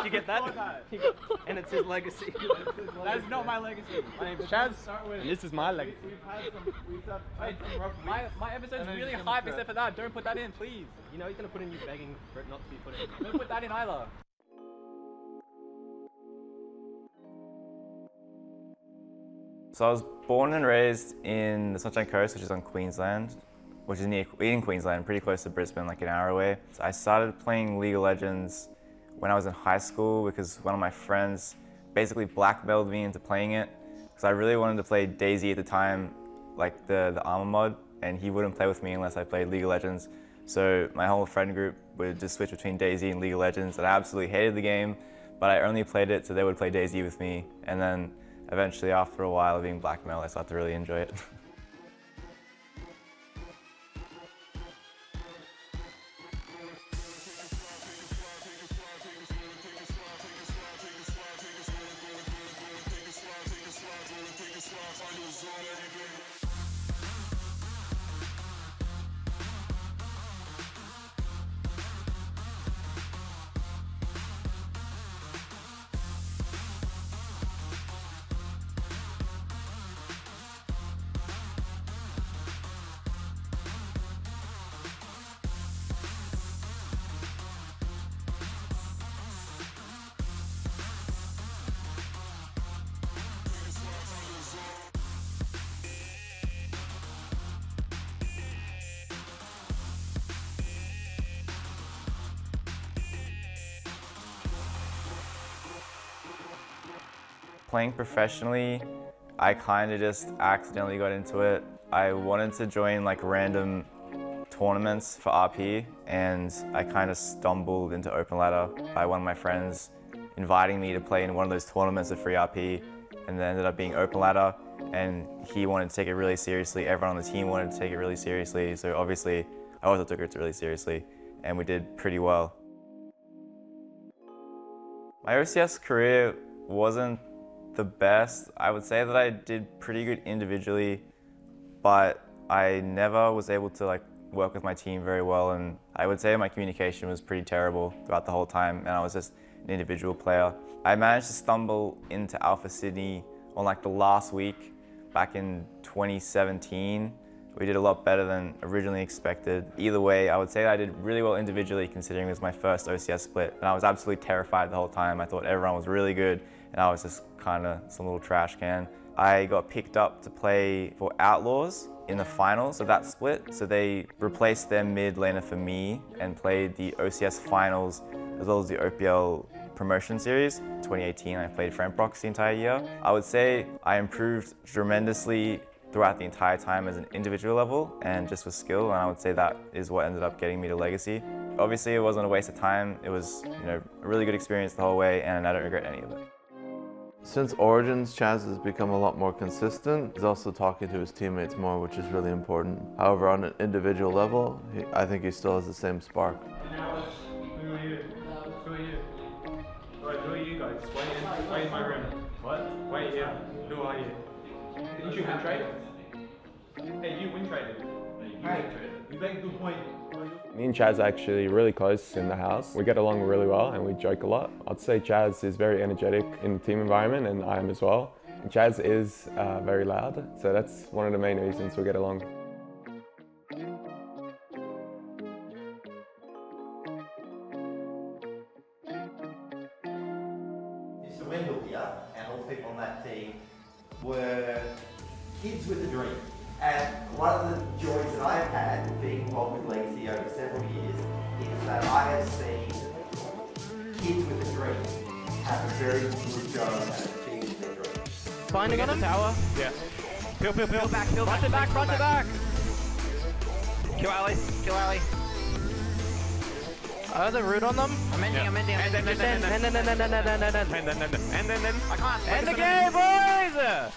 You get that? And it's his legacy. That is not my legacy. My name is Chaz, and this is my legacy. My episode's really hype except for that. Don't put that in, please. You know he's going to put in you begging for it not to be put in. Don't put that in either. So I was born and raised in the Sunshine Coast, which is on Queensland, which is in Queensland, pretty close to Brisbane, like an hour away. So I started playing League of Legends when I was in high school because one of my friends basically blackmailed me into playing it because I really wanted to play DayZ at the time, like the armor mod, and he wouldn't play with me unless I played League of Legends. So my whole friend group would just switch between DayZ and League of Legends, and I absolutely hated the game, but I only played it so they would play DayZ with me, and then eventually, after a while of being blackmailed, I started to really enjoy it. Playing professionally, I kind of just accidentally got into it. I wanted to join like random tournaments for RP, and I kind of stumbled into Open Ladder by one of my friends inviting me to play in one of those tournaments of free RP, and then ended up being Open Ladder, and he wanted to take it really seriously. Everyone on the team wanted to take it really seriously, so obviously I also took it really seriously, and we did pretty well. My OCS career wasn't the best. I would say that I did pretty good individually, but I never was able to work with my team very well, and I would say my communication was pretty terrible throughout the whole time, and I was just an individual player. I managed to stumble into Alpha Sydney on the last week back in 2017. We did a lot better than originally expected. Either way, I would say I did really well individually considering it was my first OCS split, and I was absolutely terrified the whole time. I thought everyone was really good, and I was just kind of some little trash can. I got picked up to play for Outlaws in the finals of that split, so they replaced their mid laner for me and played the OCS finals as well as the OPL promotion series. 2018, I played Friendprox the entire year. I would say I improved tremendously throughout the entire time as an individual level and just with skill, and I would say that is what ended up getting me to Legacy. Obviously, it wasn't a waste of time. It was, a really good experience the whole way, and I don't regret any of it. Since Origins, Chaz has become a lot more consistent. He's also talking to his teammates more, which is really important. However, on an individual level, I think he still has the same spark. Who are you? Who are you? Alright, who are you guys? Wait in my room. What? Wait here. Who are you? Didn't you win trade? Hey, you win traded. Hey, you make a good point. Me and Chaz are actually really close in the house. We get along really well and we joke a lot. I'd say Chaz is very energetic in the team environment, and I am as well. And Chaz is very loud, so that's one of the main reasons we get along. Mr. Wendell here and all the people on that team were kids with a dream. And one of the joys that I've had being involved with Legacy over several years is that I have seen kids with a dream have a very good go at achieving their dream. Binding on him? Tower? Yeah. Peel. Peel back. Front it back. Kill Ali. I have the root on them. I'm ending. And then. I can't. End the game, boys!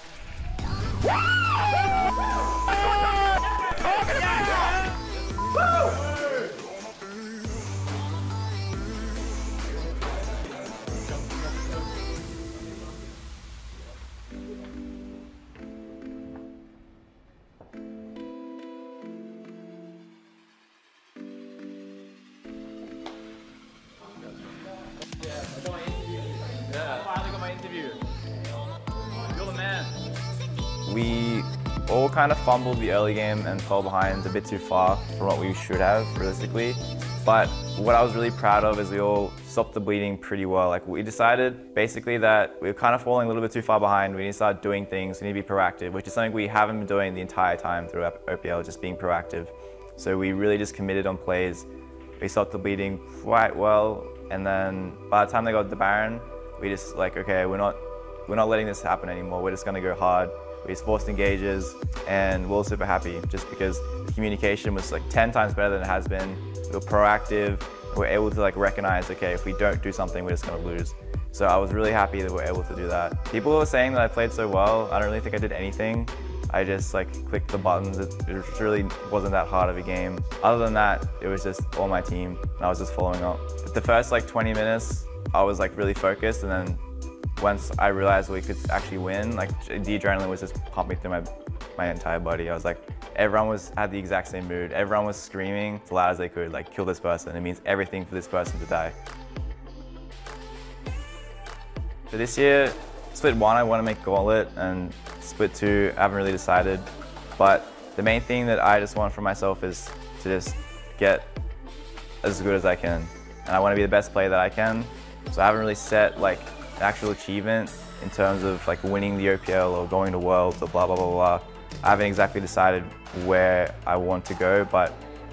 We all kind of fumbled the early game and fell behind a bit too far from what we should have, realistically. But what I was really proud of is we all stopped the bleeding pretty well. Like, we decided basically that we were kind of falling a little bit too far behind. We need to start doing things, we need to be proactive, which is something we haven't been doing the entire time through OPL, just being proactive. So we really just committed on plays. We stopped the bleeding quite well, and then by the time they got the Baron, we just like, okay, we're not letting this happen anymore. We're just gonna go hard. We just forced engages, and we're all super happy just because the communication was like 10 times better than it has been. We were proactive. We're able to like recognize, okay, if we don't do something, we're just gonna lose. So I was really happy that we're able to do that. People were saying that I played so well. I don't really think I did anything. I just like clicked the buttons. It really wasn't that hard of a game. Other than that, it was just all my team, and I was just following up. But the first like 20 minutes, I was like really focused, and then once I realized we could actually win, like the adrenaline was just pumping through my entire body. I was like, everyone had the exact same mood. Everyone was screaming as loud as they could, like, kill this person. It means everything for this person to die. For this year, split 1, I want to make Gauntlet, and split 2, I haven't really decided. But the main thing that I just want for myself is to just get as good as I can. And I want to be the best player that I can. So I haven't really set like an actual achievement in terms of like winning the OPL or going to Worlds or blah, blah, blah, blah. I haven't exactly decided where I want to go, but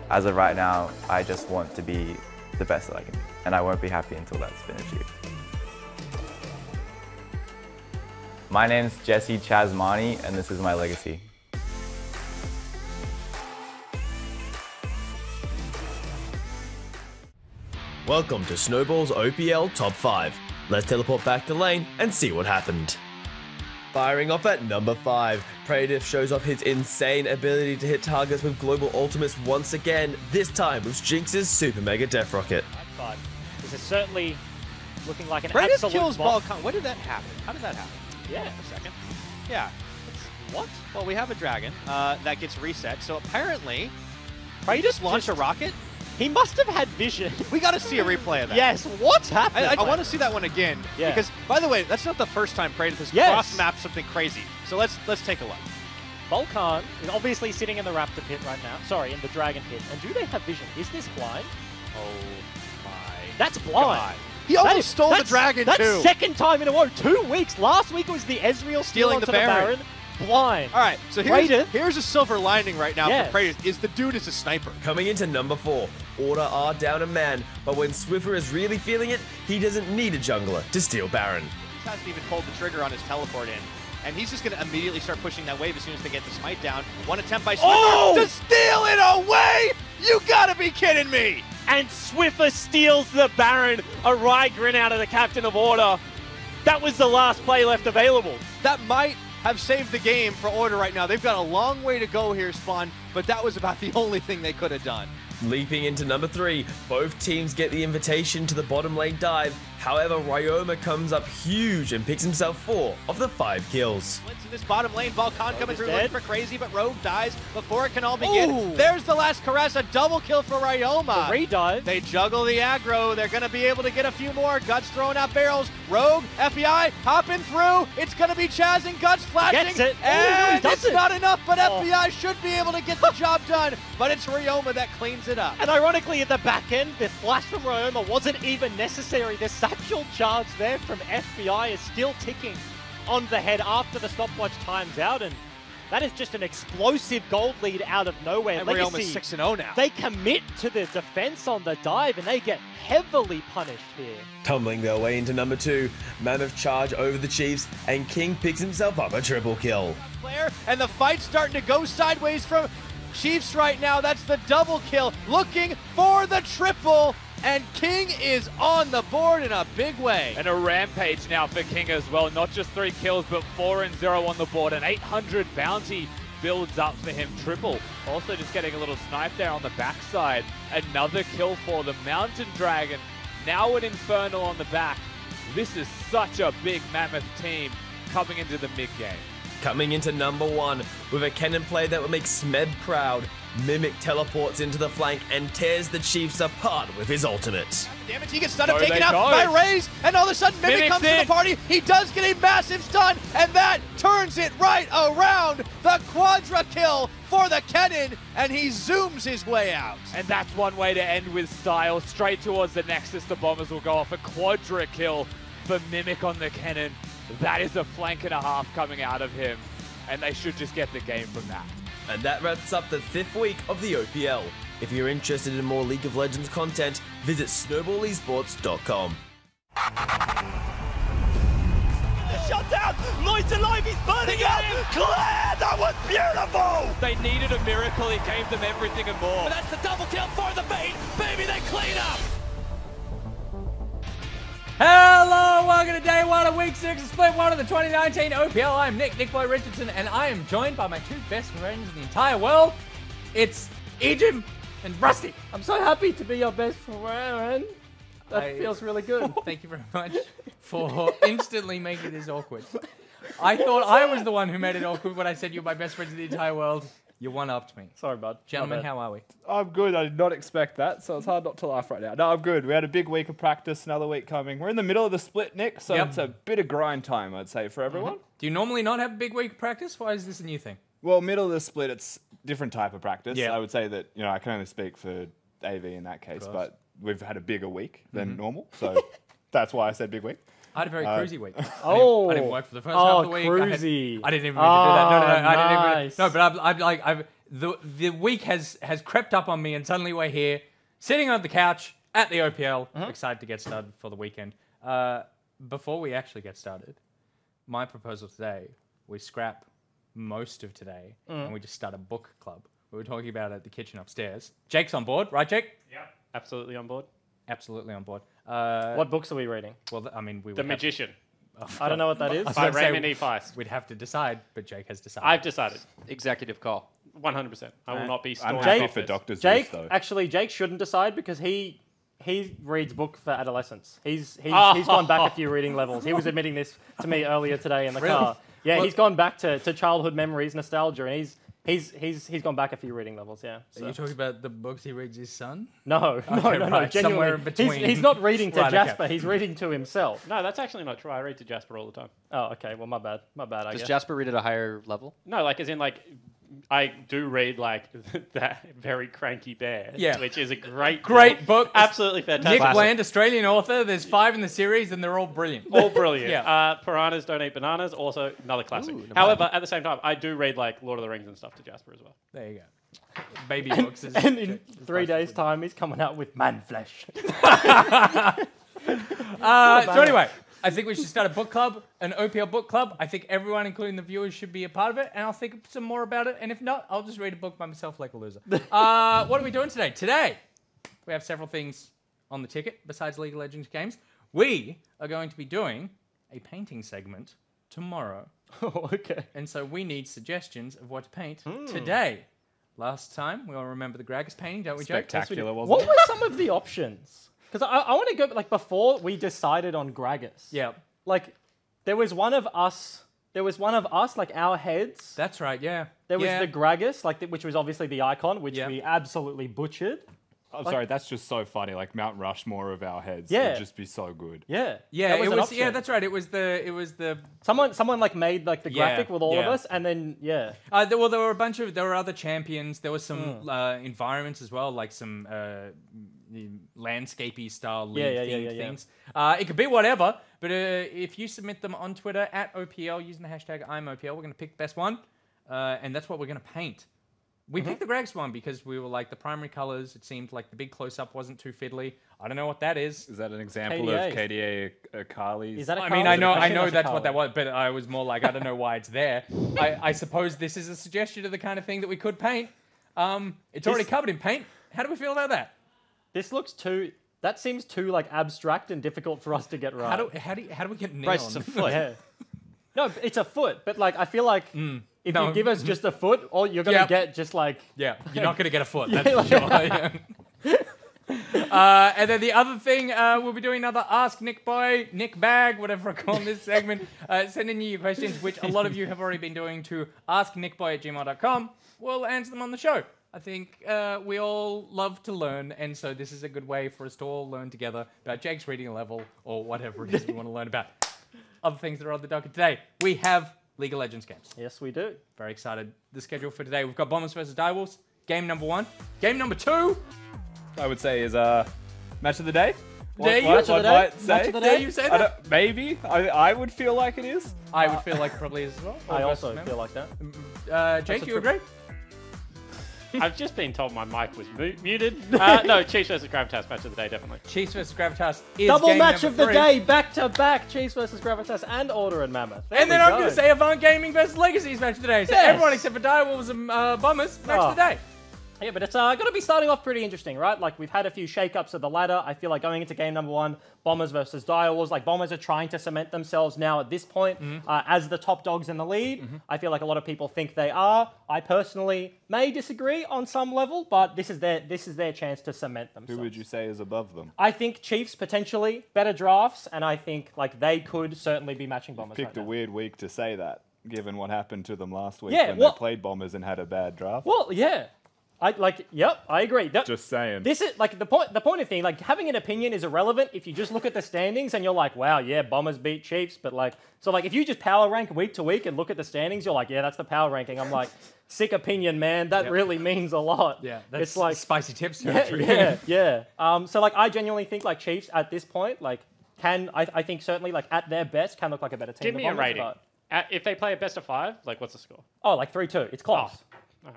as of right now, I just want to be the best that I can be. And I won't be happy until that's been achieved. My name's Jesse Chasmani, and this is my legacy. Welcome to Snowball's OPL Top 5. Let's teleport back to lane and see what happened. Firing off at number 5, Praetor shows off his insane ability to hit targets with global ultimates once again, this time with Jinx's Super Mega Death Rocket. But this is certainly looking like an Praetor absolute kills bomb. Balkan. When did that happen? How did that happen? Yeah. A second. Yeah. What? Well, we have a dragon that gets reset. So apparently, Praetor just launched a rocket. He must have had vision. We got to see a replay of that. Yes, what happened? I want to see that one again. Yeah. Because, by the way, that's not the first time Praetor has cross-mapped something crazy. So let's take a look. Volcan is obviously sitting in the Raptor pit right now. Sorry, in the Dragon pit. And do they have vision? Is this blind? Oh my That's blind. God. He almost stole the dragon that's too. That's second time in a row. 2 weeks. Last week it was the Ezreal stealing the Baron. Blind. All right, so here's a silver lining right now for Praetor, is the dude is a sniper. Coming into number 4, Order are down a man, but when Swiffer is really feeling it, he doesn't need a jungler to steal Baron. He hasn't even pulled the trigger on his teleport in. And he's just going to immediately start pushing that wave as soon as they get the smite down. One attempt by Swiffer to steal it away! You gotta be kidding me! And Swiffer steals the Baron. A wry grin out of the captain of Order. That was the last play left available. That might have saved the game for Order right now. They've got a long way to go here, Spawn, but that was about the only thing they could have done. Leaping into number 3, both teams get the invitation to the bottom lane dive. However, Ryoma comes up huge and picks himself 4 of the 5 kills. In this bottom lane, Volcan coming through looking for Crazy, but Rogue dies before it can all begin. Ooh. There's the last caress, a double kill for Ryoma. The redive. They juggle the aggro. They're going to be able to get a few more. Guts throwing out barrels. Rogue, FBI, hopping through. It's going to be Chaz and Guts flashing. Gets it. And it's not enough, but Oh. FBI should be able to get the job done. But it's Ryoma that cleans it up. And ironically, at the back end, the flash from Ryoma wasn't even necessary. The satchel charge there from FBI is still ticking on the head after the stopwatch times out, and that is just an explosive gold lead out of nowhere. And Legacy, Ryoma's 6-0 now. they commit to the defense on the dive, and they get heavily punished here. Tumbling their way into number 2, Mammoth charge over the Chiefs, and King picks himself up a triple kill. And the fight's starting to go sideways from Chiefs right now. That's the double kill, looking for the triple. And King is on the board in a big way. And a rampage now for King as well. Not just 3 kills, but 4 and 0 on the board. An 800 bounty builds up for him. Triple. Also just getting a little snipe there on the backside. Another kill for the Mountain Dragon. Now an Infernal on the back. This is such a big Mammoth team coming into the mid game. Coming into number 1 with a cannon play that will make Smeb proud, Mimic teleports into the flank and tears the Chiefs apart with his ultimate. Damage, he gets stunned up, Go, taken they out go. by Raze, and all of a sudden Mimic Mimic's comes to in. the party. He does get a massive stun, and that turns it right around. The quadra kill for the Cannon, and he zooms his way out. And that's one way to end with style. Straight towards the Nexus, the Bombers will go off a quadra kill for Mimic on the Cannon. That is a flank and a half coming out of him, and they should just get the game from that. And that wraps up the 5th week of the OPL. If you're interested in more League of Legends content, visit snowballesports.com. Shut down! Lloyd's alive, he's burning out! Claire, that was beautiful! They needed a miracle, he gave them everything and more. But that's the double kill for the bait! Baby, they clean up! Hello, welcome to day 1 of week 6 of split 1 of the 2019 OPL. I'm Nick Boy Richardson, and I am joined by my 2 best friends in the entire world. It's Ejim and Rusty. I'm so happy to be your best friend. That feels really good. Thank you very much for instantly making this awkward. I thought I was the one who made it awkward when I said you're my best friends in the entire world. You one-upped me. Sorry, bud. Gentlemen, how are we? I'm good. I did not expect that, so it's hard not to laugh right now. No, I'm good. We had a big week of practice, another week coming. We're in the middle of the split, Nick, so Yep. it's a bit of grind time, I'd say, for everyone. Do you normally not have a big week of practice? Why is this a new thing? Well, middle of the split, it's different type of practice. Yeah. I would say that, I can only speak for AV in that case, but we've had a bigger week than normal, so that's why I said big week. I had a very cruisy week. Oh. I didn't work for the first half of the week. Cruisy. I didn't even mean to do that. No, I didn't even. Nice. No, but the week has crept up on me, and suddenly we're here, sitting on the couch at the OPL, excited to get started for the weekend. Before we actually get started, my proposal today, we scrap most of today, and we just start a book club. We were talking about it at the kitchen upstairs. Jake's on board, right, Jake? Yeah, absolutely on board. Absolutely on board. What books are we reading? Well, I mean, we The would have- Magician I don't know what that is. I was by gonna say, Raymond E. Feist. We'd have to decide, but Jake has decided. I've decided. Executive call. 100%. I will not be I'm storming happy off for this. Dr. Jake, Zeus, though. actually, Jake shouldn't decide because he reads books for adolescents. He's gone back a few reading levels. He was admitting this to me earlier today in the car. Yeah, Well- he's gone back to childhood memories, nostalgia, and he's gone back a few reading levels. Yeah. Are So. you talking about the books he reads his son? No. right, somewhere Genuinely, in between. he's not reading to Right, okay. Jasper. He's reading to himself. No, that's actually not true. I read to Jasper all the time. Oh, okay. Well, my bad. I Does guess. Jasper read at a higher level? No, like as in like I do read like that Very Cranky Bear, Yeah. which is a great book. Absolutely fantastic. Nick Bland, Australian author. There's 5 in the series, and they're all brilliant. All brilliant. Yeah. Piranhas Don't Eat Bananas, also another classic. Ooh, However, at the same time, I do read like Lord of the Rings and stuff to Jasper as well. There you go. Baby books. Is And in 3 days' time, he's coming out with Man Flesh. So anyway, I think we should start a book club, an OPL book club. I think everyone, including the viewers, should be a part of it, and I'll think some more about it. And if not, I'll just read a book by myself like a loser. What are we doing today? Today, we have several things on the ticket besides League of Legends games. We are going to be doing a painting segment tomorrow. Oh, okay. And so we need suggestions of what to paint today. Last time, we all remember the Gragas painting, don't we, Jake? Spectacular, wasn't What it? were some of the options? Because I want to go like before we decided on Gragas. Yeah, Like there was one of us, like our heads. that's right, yeah. There was Yeah. the Gragas, like which was obviously the icon, which Yeah. we absolutely butchered. I'm sorry, that's just so funny. Like Mount Rushmore of our heads Yeah. would just be so good. Yeah. Yeah, That it an was. option. Yeah, that's right. It was the. Someone like made like the Yeah, graphic with all of yeah. us, and then yeah. There were a bunch of. There were other champions. There was some environments as well, like some landscapey style league themed things. It could be whatever, but if you submit them on Twitter at OPL using the hashtag I'mOPL, we're going to pick the best one, and that's what we're going to paint. We picked the Grags one because we were like the primary colors. It seemed like the big close up wasn't too fiddly. I don't know what that is. Is that an example KDA. of KDA Akali's? Is that a I mean, Carly? I know That's a that's what Carly. that was, but I was more like, I don't know why it's there. I suppose this is a suggestion of the kind of thing that we could paint. It's already covered in paint. How do we feel about that? This looks too. That seems too like abstract and difficult for us to get right. How do we get neon? Bryce, it's a foot. Yeah. No, it's a foot, but like I feel like if No. you give us just a foot, all you're gonna Yep. get just like Yeah, you're not going to get a foot, Yeah, that's for sure. And then the other thing, we'll be doing another Ask Nick Boy, Nick Bag, whatever I call this segment. Send in your questions, which a lot of you have already been doing to asknickboy@gmail.com. We'll answer them on the show. I think we all love to learn, and so this is a good way for us to all learn together about Jake's reading level or whatever it is we want to learn about. Other things that are on the docket today. We have League of Legends games. Yes, we do. Very excited. The schedule for today, we've got Bombers versus Direwolves. Game number 1. Game number 2. I would say is match of the day. Match of the day? You say that? Maybe. I would feel like it is. I would feel like it probably is as well. I also feel like that. Jake, you agree? I've just been told my mic was muted. No, Chiefs versus Gravitas match of the day, definitely. Chiefs versus Gravitas is Double game match number of the 3. day, back to back. Chiefs versus Gravitas and Order and Mammoth. There And then we I'm go. going to say Avant Gaming versus Legacies match of the day. So Yes. everyone except for Direwolves and Bombers match of the day. Yeah, but it's going to be starting off pretty interesting, right? Like, we've had a few shakeups of the ladder. I feel like going into game number 1, Bombers versus Direwolves, like, Bombers are trying to cement themselves now at this point as the top dogs in the lead. I feel like a lot of people think they are. I personally may disagree on some level, but this is their chance to cement themselves. Who would you say is above them? I think Chiefs, potentially, better drafts, and I think, like, they could certainly be matching Bombers Picked right a now. weird week to say that, given what happened to them last week Yeah, when well- they played Bombers and had a bad draft. Well, yeah. Yep, I agree. Just saying. This is like the point of thing. Like, having an opinion is irrelevant if you just look at the standings and you're like, wow, yeah, Bombers beat Chiefs. But like, so like, if you just power rank week to week and look at the standings, you're like, yeah, that's the power ranking. I'm like, sick opinion, man. That really means a lot. Yeah, that's it's like spicy tips yeah, territory. yeah. So like, I genuinely think like Chiefs at this point, like, I think certainly like at their best can look like a better team. Give me a than Bombers, rating. but- If they play a best of 5, like what's the score? Oh, like 3-2. It's close. Oh.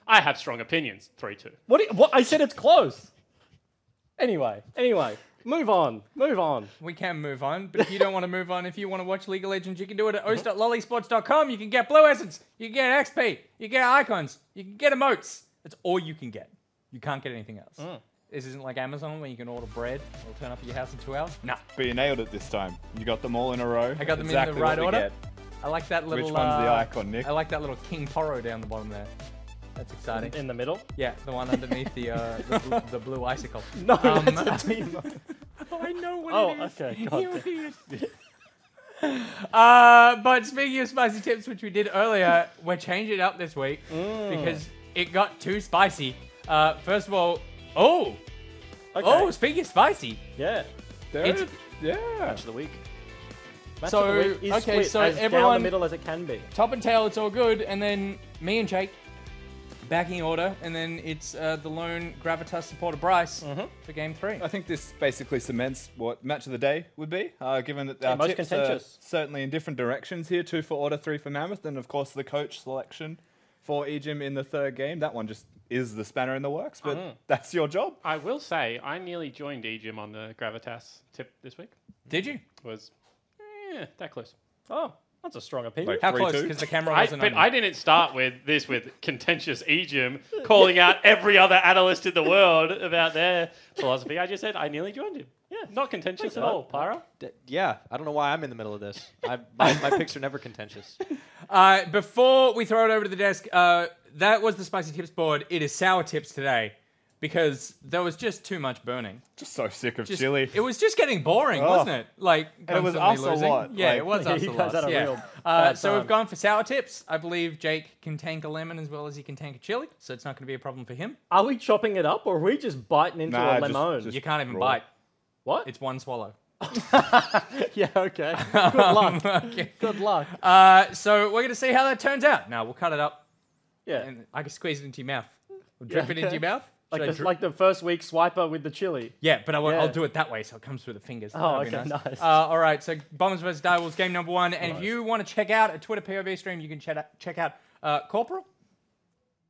I have strong opinions. 3-2. What? I said it's close. Anyway, move on. We can move on, but if you don't want to move on, if you want to watch League of Legends, you can do it at os.lollysports.com. You can get Blue Essence, you can get XP, you can get icons, you can get emotes. That's all you can get. You can't get anything else. This isn't like Amazon where you can order bread. It'll turn up at your house in 2 hours. Nah. But you nailed it this time. You got them all in a row. I got them exactly in the right what we order. get. I like that little... Which one's the icon, Nick? I like that little King Poro down the bottom there. That's exciting. In the middle? Yeah, the one underneath the blue icicle. No, that's a team. I know what Oh, it is. okay. You idiot. But speaking of spicy tips, which we did earlier, we're changing it up this week because it got too spicy. First of all, speaking of spicy, yeah, Match of the week. So Split so as everyone down the middle as it can be. top and tail, it's all good, and then me and Jake backing order, and then it's the lone Gravitas supporter Bryce for game 3. I think this basically cements what match of the day would be, given that our most tips contentious. are certainly in different directions here. 2 for Order, 3 for Mammoth, and of course the coach selection for Ejim in the 3rd game. That one just is the spanner in the works, but that's your job. I will say, I nearly joined Ejim on the Gravitas tip this week. Did you? Was that close. Oh, that's a strong opinion. Like How 3-2? close? Because the camera wasn't But on. I didn't start with contentious Ejim calling out every other analyst in the world about their philosophy. I just said I nearly joined him. Yeah, not contentious at all, Pyro. Yeah, I don't know why I'm in the middle of this. My picks are never contentious. Before we throw it over to the desk, that was the spicy tips board. It is sour tips today because there was just too much burning. Just so sick of Just- chili. It was just getting boring, wasn't it? Like, And it was constantly us a losing. lot. Yeah, Like- it was us You a guys lot. had a Yeah. real bad So time. we've gone for sour tips. I believe Jake can tank a lemon as well as he can tank a chili, so it's not going to be a problem for him. Are we chopping it up or are we just biting into Nah, a just- lemon? just- You can't even raw. bite. What? It's one swallow. Yeah, okay. Good luck. Okay. Good luck. So we're going to see how that turns out. Now, we'll cut it up. Yeah. And I can squeeze it into your mouth. We'll drip it into your mouth. Should I drip- Like the first week swiper with the chili. Yeah, but I'll Yeah. do it that way so it comes through the fingers. Oh, That'd be okay, nice. All right, so Bombers vs. Direwolves, game number 1. And if you want to check out a Twitter POV stream, you can check out Corporal.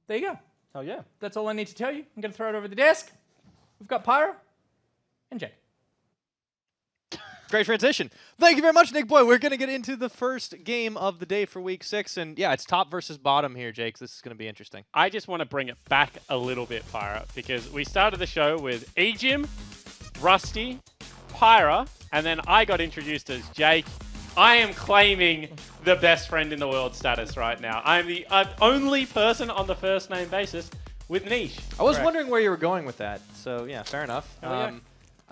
There you go. Oh, yeah. That's all I need to tell you. I'm going to throw it over the desk. We've got Pyro and Jake. Great transition. Thank you very much, Nick Boy. We're going to get into the first game of the day for week 6. And yeah, it's top versus bottom here, Jake. This is going to be interesting. I just want to bring it back a little bit, Pyra, because we started the show with Ejim, Rusty, Pyra, and then I got introduced as Jake. I am claiming the best friend in the world status right now. I'm the only person on the first name basis with niche. I was wondering where you were going with that. So yeah, fair enough. Oh, yeah.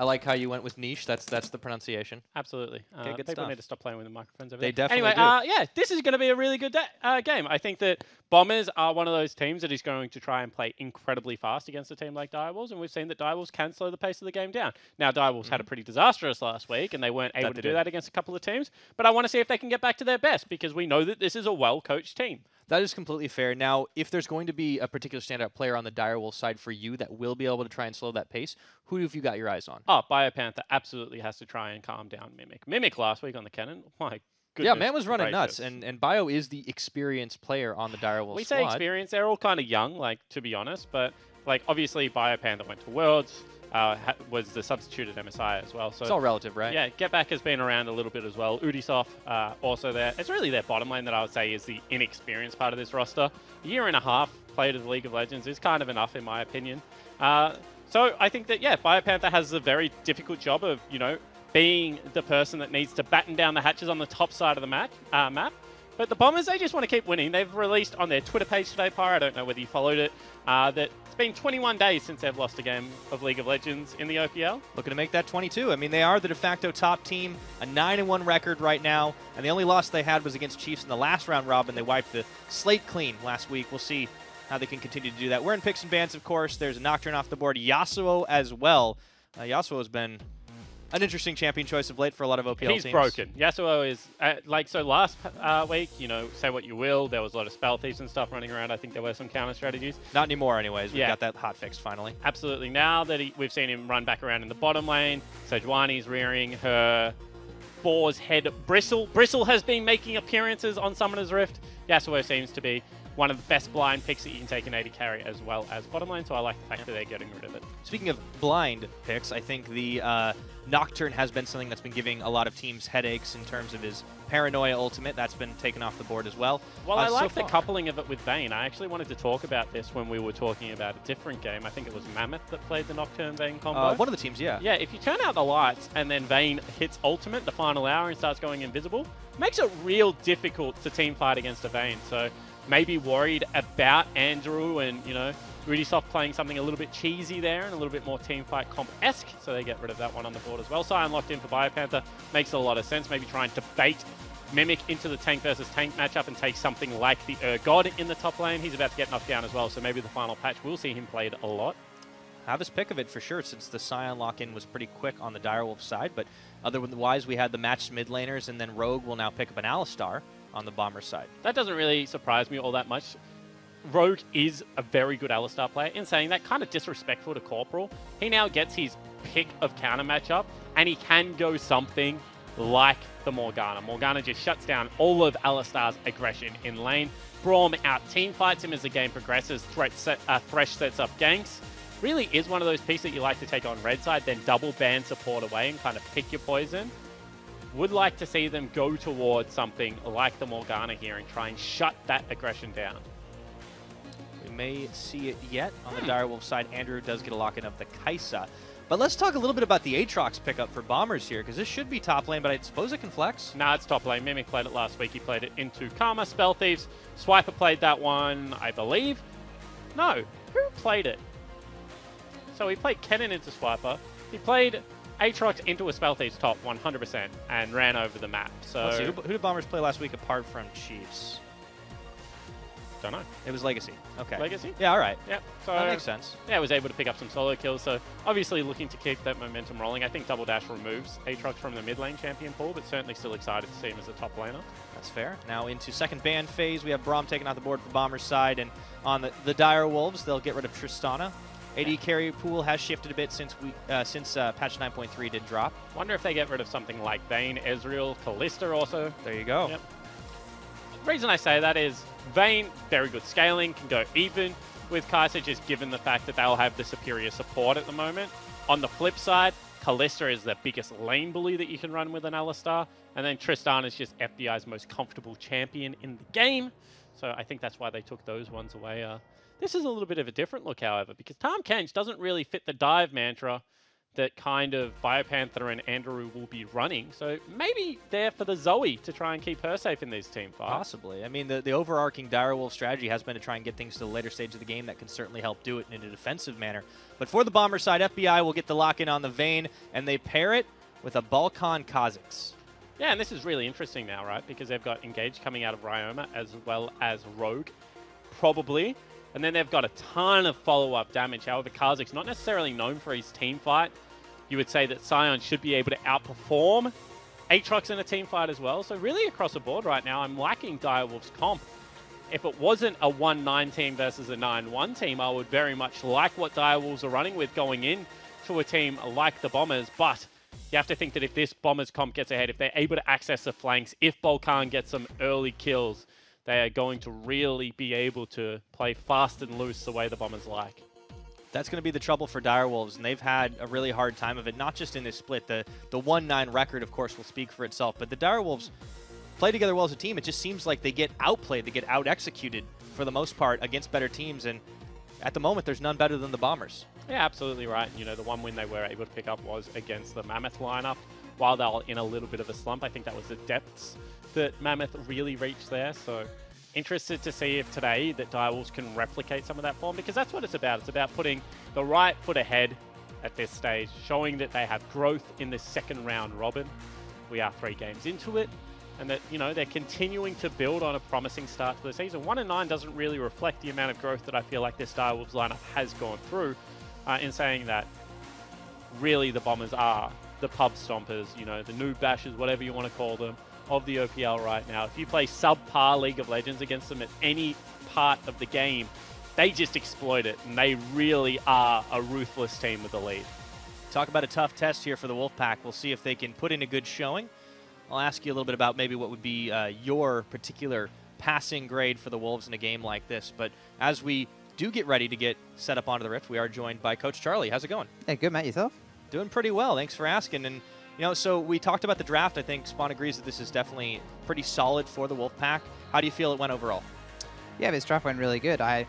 I like how you went with niche. That's the pronunciation. Absolutely. Okay, good people stuff. need to stop playing with the microphones over They there. definitely Anyway, do. yeah, this is going to be a really good game. I think that Bombers are one of those teams that is going to try and play incredibly fast against a team like Direwolves, and we've seen that Direwolves can slow the pace of the game down. Now, Direwolves had a pretty disastrous last week, and they weren't able to do that against a couple of teams, but I want to see if they can get back to their best, because we know that this is a well-coached team. That is completely fair. Now, if there's going to be a particular standout player on the Direwolves side for you that will be able to try and slow that pace, who have you got your eyes on? Oh, Biopanther absolutely has to try and calm down Mimic. Mimic last week on the cannon, my goodness. Yeah, man was running gracious. nuts, and Bio is the experienced player on the Direwolves We squad. say experience, they're all kind of young, like, to be honest, but, like, obviously Biopanther went to Worlds, was the substitute at MSI as well. So it's all relative, right? Yeah, Get Back has been around a little bit as well. Udisoft also there. It's really their bottom lane that I would say is the inexperienced part of this roster. A year and a half played as League of Legends is kind of enough in my opinion. So I think that, yeah, Biopanther has a very difficult job of, you know, being the person that needs to batten down the hatches on the top side of the map. But the Bombers, they just want to keep winning. They've released on their Twitter page today, Pyre, I don't know whether you followed it, that it's been 21 days since they've lost a game of League of Legends in the OPL. Looking to make that 22. I mean, they are the de facto top team, a 9-1 record right now, and the only loss they had was against Chiefs in the last round robin. They wiped the slate clean last week. We'll see how they can continue to do that. We're in picks and bans, of course. There's a Nocturne off the board. Yasuo as well. Yasuo has been an interesting champion choice of late for a lot of OPL teams. He's broken. Yasuo is, so last week, you know, say what you will, there was a lot of spell thieves and stuff running around. I think there were some counter strategies. Not anymore anyways. We've Yeah. got that hot fixed finally. Absolutely. Now that we've seen him run back around in the bottom lane, Sejuani's rearing her boar's head Bristle. Bristle has been making appearances on Summoner's Rift. Yasuo seems to be one of the best blind picks that you can take in AD carry as well as bottom lane, so I like the fact that they're getting rid of it. Speaking of blind picks, I think the Nocturne has been something that's been giving a lot of teams headaches in terms of his Paranoia ultimate. That's been taken off the board as well. Well, I like the coupling of it with Vayne. I actually wanted to talk about this when we were talking about a different game. I think it was Mammoth that played the Nocturne Vayne combo. One of the teams, yeah. Yeah, if you turn out the lights and then Vayne hits ultimate the final hour and starts going invisible, makes it real difficult to team fight against a Vayne. So maybe worried about Andrew and, you know, Udisoft playing something a little bit cheesy there and a little bit more teamfight comp-esque, so they get rid of that one on the board as well. Sion locked in for Biopanther makes a lot of sense. Maybe trying to bait Mimic into the tank versus tank matchup and take something like the God in the top lane. He's about to get knocked down as well, so maybe the final patch will see him played a lot. Have his pick of it for sure, since the Sion lock-in was pretty quick on the Direwolf side, but otherwise we had the matched mid laners, and then Rogue will now pick up an Alistar on the Bomber side. That doesn't really surprise me all that much. Rogue is a very good Alistar player. In saying that, kind of disrespectful to Corporal. He now gets his pick of counter matchup, and he can go something like the Morgana. Morgana just shuts down all of Alistar's aggression in lane. Braum out team fights him as the game progresses. Thresh sets up ganks. Really is one of those pieces that you like to take on red side, then double ban support away and kind of pick your poison. Would like to see them go towards something like the Morgana here and try and shut that aggression down. We may see it yet on the Direwolf side. Andrew does get a lock-in of the Kaisa. But let's talk a little bit about the Aatrox pickup for Bombers here, because this should be top lane, but I suppose it can flex. Nah, it's top lane. Mimic played it last week. He played it into Karma, Spell Thieves. Swiper played that one, I believe. No, who played it? So he played Kennen into Swiper. He played Aatrox into a Spell Thieves top 100% and ran over the map. So Let's see, who did Bombers play last week apart from Chiefs? Don't know. It was Legacy. Okay. Legacy? Yeah, all right. Yeah, so that makes sense. Yeah, was able to pick up some solo kills. So obviously looking to keep that momentum rolling. I think Double Dash removes Aatrox from the mid lane champion pool, but certainly still excited to see him as a top laner. That's fair. Now into second ban phase, we have Braum taking out the board for Bombers side, and on the Dire Wolves, they'll get rid of Tristana. AD carry pool has shifted a bit since patch 9.3 did drop. Wonder if they get rid of something like Vayne, Ezreal, Kalista also. There you go. Yep. The reason I say that is Vayne, very good scaling, can go even with Kai'Sa, just given the fact that they'll have the superior support at the moment. On the flip side, Kalista is the biggest lane bully that you can run with an Alistar, and then Tristan is just FDI's most comfortable champion in the game. So I think that's why they took those ones away. This is a little bit of a different look, however, because Tahm Kench doesn't really fit the dive mantra that kind of Biopanther and Andrew will be running. So maybe there for the Zoe to try and keep her safe in these team fights. Possibly. I mean, the overarching Direwolf strategy has been to try and get things to the later stage of the game. That can certainly help do it in a defensive manner. But for the Bomber side, FBI will get the lock-in on the Vayne, and they pair it with a Balkan Kha'Zix. Yeah, and this is really interesting now, right? Because they've got Engage coming out of Ryoma as well as Rogue, probably. And then they've got a ton of follow-up damage. However, Kha'Zix not necessarily known for his team fight. You would say that Sion should be able to outperform Aatrox in a team fight as well. So really across the board right now, I'm liking Direwolf's comp. If it wasn't a 1-9 team versus a 9-1 team, I would very much like what Direwolves are running with going in to a team like the Bombers. But you have to think that if this Bombers comp gets ahead, if they're able to access the flanks, if Balkan gets some early kills, they are going to really be able to play fast and loose the way the Bombers like. That's going to be the trouble for Direwolves, and they've had a really hard time of it, not just in this split. The 1-9 record, of course, will speak for itself, but the Direwolves play together well as a team. It just seems like they get outplayed, they get out-executed for the most part against better teams, and at the moment, there's none better than the Bombers. Yeah, absolutely right. You know, the one win they were able to pick up was against the Mammoth lineup. While they were in a little bit of a slump, I think that was the depths that Mammoth really reached there. So interested to see if today that Direwolves can replicate some of that form, because that's what it's about. It's about putting the right foot ahead at this stage, showing that they have growth in this second round robin. We are 3 games into it, and that, you know, they're continuing to build on a promising start to the season. 1-9 doesn't really reflect the amount of growth that I feel like this Direwolves lineup has gone through, in saying that really the Bombers are the pub stompers, you know, the noob bashers, whatever you want to call them, of the OPL right now. If you play subpar League of Legends against them at any part of the game, they just exploit it, and they really are a ruthless team with the lead. Talk about a tough test here for the Wolfpack. We'll see if they can put in a good showing. I'll ask you a little bit about maybe what would be your particular passing grade for the Wolves in a game like this. But as we do get ready to get set up onto the Rift, we are joined by Coach Charlie. How's it going? Hey, good, Matt. Yourself? Doing pretty well. Thanks for asking. And you know, so we talked about the draft. I think Spawn agrees that this is definitely pretty solid for the Wolfpack. How do you feel it went overall? Yeah, this draft went really good. I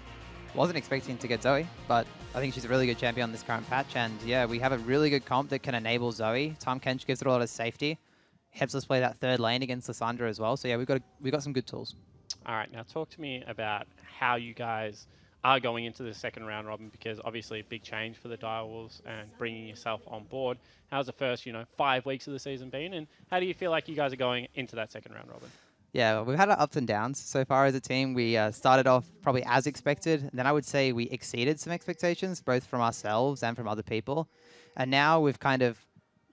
wasn't expecting to get Zoe, but I think she's a really good champion on this current patch. And yeah, we have a really good comp that can enable Zoe. Tahm Kench gives it a lot of safety. Helps us play that third lane against Lissandra as well. So yeah, we got some good tools. All right, now talk to me about how you guys are going into the second round robin, because obviously a big change for the Direwolves and bringing yourself on board. How's the first, 5 weeks of the season been, and how do you feel like you guys are going into that second round robin? Yeah, we've had our ups and downs so far as a team. We started off probably as expected, and then I would say we exceeded some expectations, both from ourselves and from other people. And now we've kind of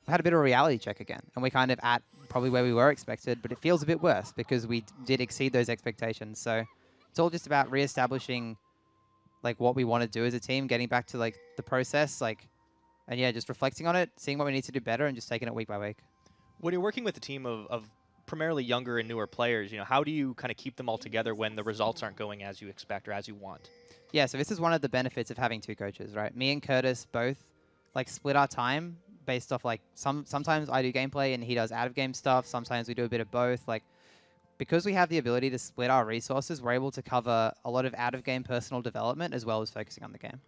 had a bit of a reality check again, and we're kind of at probably where we were expected, but it feels a bit worse because we did exceed those expectations. So it's all just about reestablishing what we want to do as a team, getting back to the process, and yeah, just reflecting on it, seeing what we need to do better, and just taking it week by week. When you're working with a team of primarily younger and newer players, how do you kind of keep them all together when the results aren't going as you expect or as you want? Yeah, so this is one of the benefits of having 2 coaches, right? Me and Curtis both split our time based off sometimes I do gameplay and he does out of game stuff. Sometimes we do a bit of both. Because we have the ability to split our resources, we're able to cover a lot of out-of-game personal development as well as focusing on the game.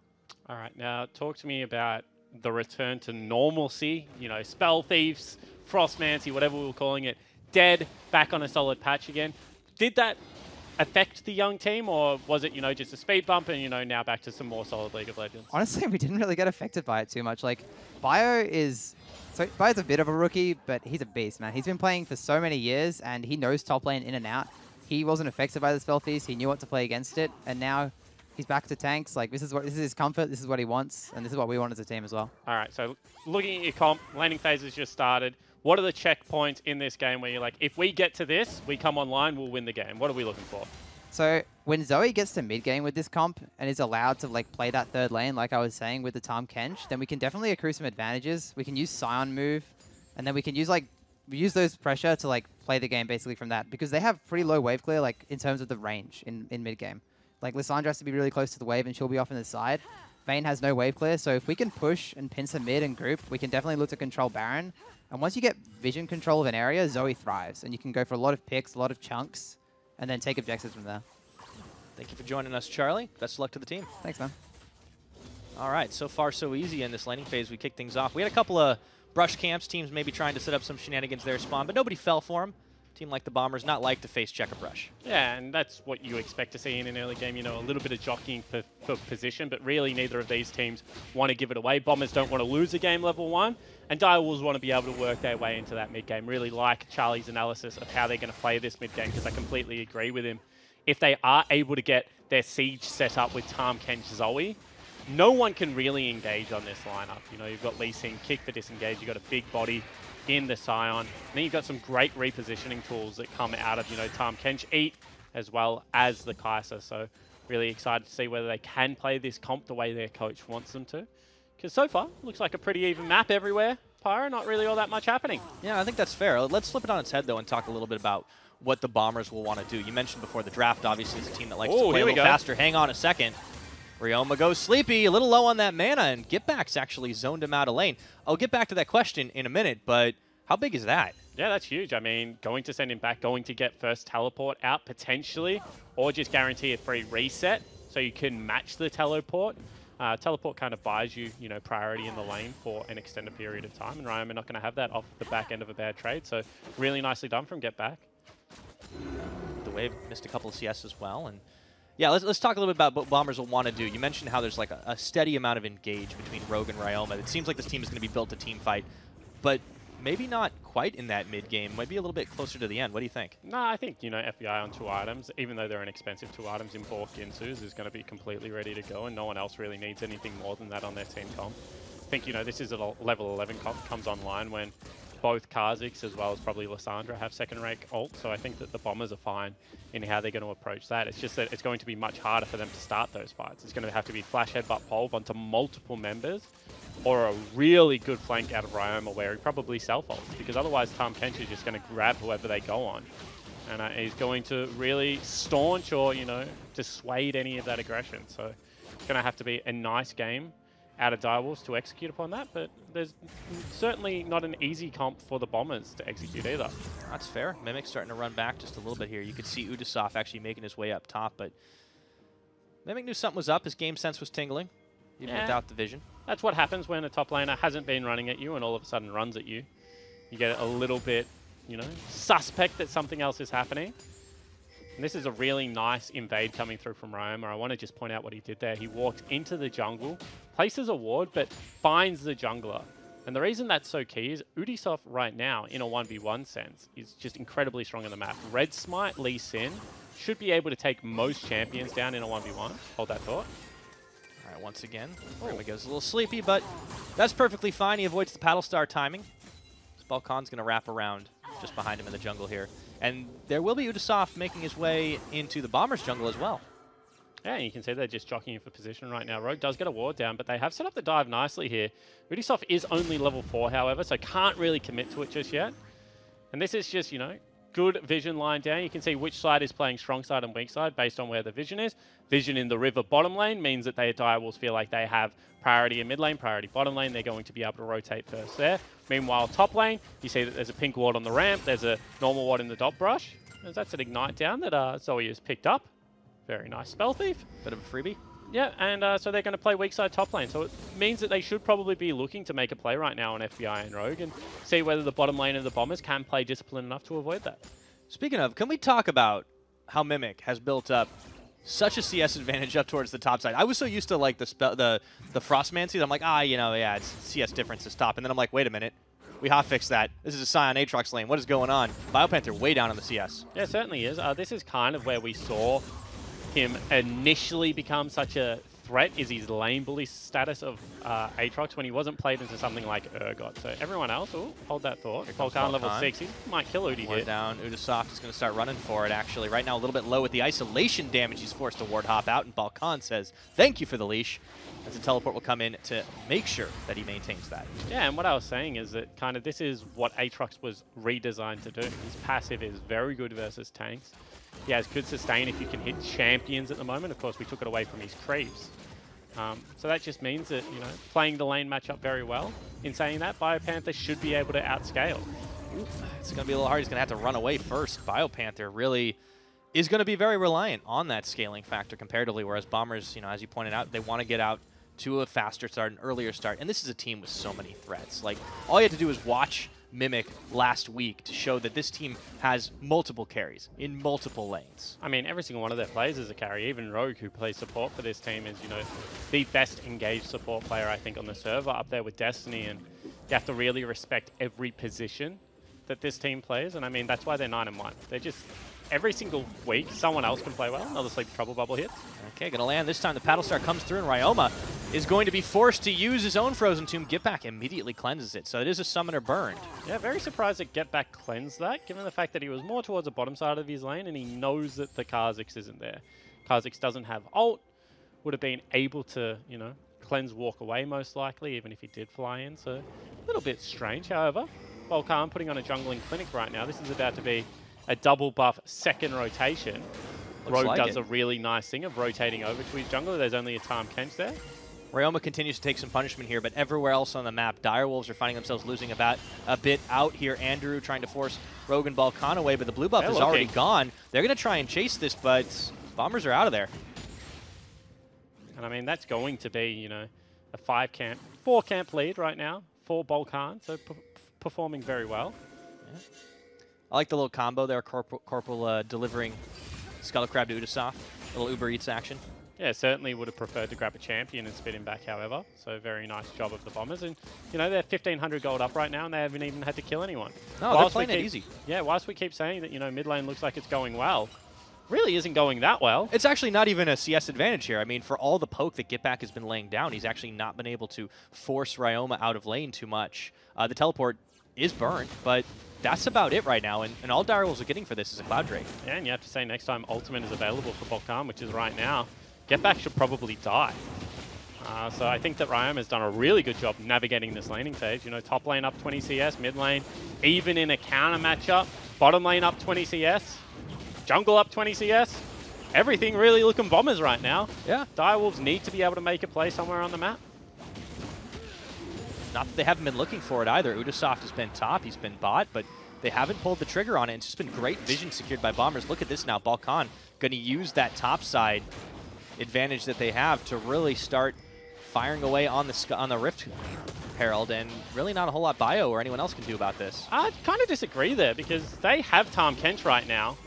All right, now talk to me about the return to normalcy. Spell Thieves, Frostmancy, whatever we were calling it, dead, back on a solid patch again. Did that affect the young team, or was it, just a speed bump and, now back to some more solid League of Legends? Honestly, we didn't really get affected by it too much. Bio's a bit of a rookie, but he's a beast, man. He's been playing for so many years, and he knows top lane in and out. He wasn't affected by the Spell Feast. He knew what to play against it, and now he's back to tanks. This is his comfort. This is what he wants, and this is what we want as a team as well. All right, so looking at your comp, laning phase has just started. What are the checkpoints in this game where you're like, if we get to this, we come online, we'll win the game? What are we looking for? So when Zoe gets to mid game with this comp and is allowed to play that third lane, like I was saying with the Tahm Kench, then we can definitely accrue some advantages. We can use Scion move, and then we can use use those pressure to play the game basically from that, because they have pretty low wave clear in terms of the range in mid game. Lissandra has to be really close to the wave and she'll be off on the side. Vayne has no wave clear, so if we can push and pincer mid and group, we can definitely look to control Baron. And once you get vision control of an area, Zoe thrives, and you can go for a lot of picks, a lot of chunks, and then take objectives from there. Thank you for joining us, Charlie. Best of luck to the team. Thanks, man. All right, so far so easy in this laning phase. We kick things off. We had a couple of brush camps, teams maybe trying to set up some shenanigans there, spawn, but nobody fell for them. Team like the Bombers not like to face check a brush. Yeah, and that's what you expect to see in an early game, you know, a little bit of jockeying for position, but really neither of these teams want to give it away. Bombers don't want to lose a game level 1, and Direwolves want to be able to work their way into that mid game. Really like Charlie's analysis of how they're going to play this mid game, because I completely agree with him. If they are able to get their siege set up with Tahm, Kench, Zoe, no one can really engage on this lineup. You know, you've got Lee Sin, kick for disengage, you've got a big body in the Scion. And then you've got some great repositioning tools that come out of, you know, Tahm Kench Eat as well as the Kai'Sa. So really excited to see whether they can play this comp the way their coach wants them to. Because so far, looks like a pretty even map everywhere. Pyro, not really all that much happening. Yeah, I think that's fair. Let's flip it on its head, though, and talk a little bit about what the Bombers will want to do. You mentioned before the draft, obviously, is a team that likes to play a little faster. Hang on a second. Ryoma goes sleepy, a little low on that mana, and Getback's actually zoned him out of lane. I'll get back to that question in a minute, but how big is that? Yeah, that's huge. I mean, going to send him back, going to get first teleport out potentially, or just guarantee a free reset so you can match the teleport. Teleport kind of buys you, you know, priority in the lane for an extended period of time, and Ryoma not going to have that off the back end of a bad trade. So really nicely done from Getback. The Wave missed a couple of CS as well, and yeah, let's talk a little bit about what Bombers will want to do. You mentioned how there's like a steady amount of engage between Rogue and Ryoma. It seems like this team is going to be built to team fight, but maybe not quite in that mid game. Might be a little bit closer to the end. What do you think? No, I think, you know, FBI on 2 items, even though they're an expensive 2 items in Bork Ginsu's, is going to be completely ready to go, and no one else really needs anything more than that on their team comp. I think, you know, this is a level 11 comp comes online when both Kha'Zix as well as probably Lissandra have second-rank ult, so I think that the Bombers are fine in how they're going to approach that. It's just that it's going to be much harder for them to start those fights. It's going to have to be flash headbutt Polv onto multiple members, or a really good flank out of Ryoma where he probably self-ults, because otherwise Tahm Kench is just going to grab whoever they go on. And he's going to really staunch or, you know, dissuade any of that aggression. So it's going to have to be a nice game out of Direwolves to execute upon that, but there's certainly not an easy comp for the Bombers to execute either. That's fair. Mimic's starting to run back just a little bit here. You could see Udasoft actually making his way up top, but Mimic knew something was up. His game sense was tingling, even without the vision. That's what happens when a top laner hasn't been running at you and all of a sudden runs at you. You get a little bit, you know, suspect that something else is happening. And this is a really nice invade coming through from Ryoma. I want to just point out what he did there. He walked into the jungle, places a ward, but finds the jungler. And the reason that's so key is Udasoft right now, in a 1v1 sense, is just incredibly strong on the map. Red Smite, Lee Sin, should be able to take most champions down in a 1v1. Hold that thought. All right, once again, Ryoma goes a little sleepy, but that's perfectly fine. He avoids the Paddle Star timing. Balkan's going to wrap around just behind him in the jungle here. And there will be Udasoft making his way into the Bombers jungle as well. Yeah, you can see they're just jockeying for position right now. Rogue does get a ward down, but they have set up the dive nicely here. Udasoft is only level 4, however, so can't really commit to it just yet. And this is just, you know, good vision line down. You can see which side is playing strong side and weak side based on where the vision is. Vision in the river bottom lane means that their Direwolves feel like they have priority in mid lane, priority bottom lane. They're going to be able to rotate first there. Meanwhile, top lane, you see that there's a pink ward on the ramp. There's a normal ward in the dot brush. That's an ignite down that Zoe has picked up. Very nice spell thief. Bit of a freebie. Yeah, and so they're going to play weak side top lane. So it means that they should probably be looking to make a play right now on FBI and Rogue and see whether the bottom lane of the Bombers can play discipline enough to avoid that. Speaking of, can we talk about how Mimic has built up such a CS advantage up towards the top side? I was so used to like the Frostmancy that I'm like, you know, yeah, it's CS difference is top. And then I'm like, wait a minute. We hotfixed that. This is a Scion Aatrox lane. What is going on? Biopanther way down on the CS. Yeah, it certainly is. This is kind of where we saw him initially become such a threat, is his lane bully status of Aatrox when he wasn't played into something like Urgot. So everyone else, hold that thought. Balkan level 6, he might kill Udi here. Down, Udasoft is going to start running for it actually. Right now a little bit low with the isolation damage. He's forced to ward hop out, and Balkan says, thank you for the leash, as the teleport will come in to make sure that he maintains that. Yeah, and what I was saying is that kind of this is what Aatrox was redesigned to do. His passive is very good versus tanks. He has good sustain if you can hit champions at the moment. Of course, we took it away from his creeps. So that just means that, you know, playing the lane matchup very well. In saying that, Biopanther should be able to outscale. Ooh, it's going to be a little hard. He's going to have to run away first. Biopanther really is going to be very reliant on that scaling factor comparatively, whereas Bombers, you know, as you pointed out, they want to get out to a faster start, an earlier start. And this is a team with so many threats. Like, all you have to do is watch Mimic last week to show that this team has multiple carries in multiple lanes. I mean, every single one of their players is a carry. Even Rogue, who plays support for this team, is, you know, the best engaged support player, I think, on the server, up there with Destiny. And you have to really respect every position that this team plays. And I mean, that's why they're 9-1. They're just, every single week, someone else can play well. Another Sleepy Trouble bubble hits. Okay, gonna land this time. The Paddle Star comes through, and Ryoma is going to be forced to use his own Frozen Tomb. Get Back immediately cleanses it, so it is a summoner burned. Yeah, very surprised that Get Back cleansed that, given the fact that he was more towards the bottom side of his lane, and he knows that the Kha'Zix isn't there. Kha'Zix doesn't have ult, would have been able to, you know, cleanse walk away most likely, even if he did fly in, so a little bit strange. However, Volkan putting on a jungling clinic right now. This is about to be a double buff second rotation. Rogue like does it. a really nice thing of rotating over to his jungler. There's only a Tahm Kench there. Ryoma continues to take some punishment here, but everywhere else on the map, Direwolves are finding themselves losing about a bit out here. Andrew trying to force Rogue and Balkan away, but the blue buff is already gone. They're going to try and chase this, but Bombers are out of there. And I mean, that's going to be, you know, a 4 camp lead right now for Balkan, so performing very well. Yeah. I like the little combo there, Corporal delivering Scuttle Crab to Udasoft, a little Uber Eats action. Yeah, certainly would have preferred to grab a champion and spit him back, however. So very nice job of the Bombers. And, you know, they're 1,500 gold up right now, and they haven't even had to kill anyone. No, they're playing it easy. Yeah, whilst we keep saying that, you know, mid lane looks like it's going well, really isn't going that well. It's actually not even a CS advantage here. I mean, for all the poke that Get Back has been laying down, he's actually not been able to force Ryoma out of lane too much. The teleport is burnt, but that's about it right now, and all Direwolves are getting for this is a Cloud Drake. Yeah, and you have to say next time Ultimate is available for Balkan, which is right now, Get Back should probably die. So I think that Ryoma has done a really good job navigating this laning phase. You know, top lane up 20 CS, mid lane, even in a counter matchup, bottom lane up 20 CS, jungle up 20 CS. Everything really looking Bombers right now. Yeah. Direwolves need to be able to make a play somewhere on the map. Not that they haven't been looking for it either. Udasoft has been top, he's been bot, but they haven't pulled the trigger on it. It's just been great vision secured by Bombers. Look at this now. Balkan going to use that top side advantage that they have to really start firing away on the Rift Herald, and really not a whole lot Bio or anyone else can do about this. I kind of disagree there, because they have Tahm Kench right now,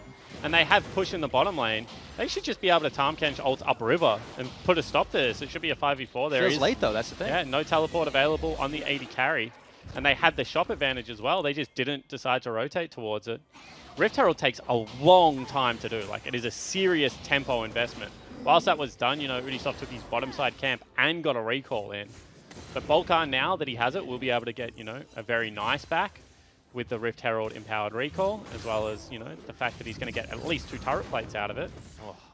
and they have push in the bottom lane. They should just be able to Tahm Kench ult upriver and put a stop to this. It should be a 5v4 there. Feels late though, that's the thing. Yeah, no teleport available on the 80 carry. And they had the shop advantage as well. They just didn't decide to rotate towards it. Rift Herald takes a long time to do. Like, it is a serious tempo investment. Whilst that was done, you know, Ubisoft took his bottom side camp and got a recall in. But Balkan, now that he has it, will be able to get, you know, a very nice back with the Rift Herald empowered recall, as well as, you know, the fact that he's going to get at least 2 turret plates out of it.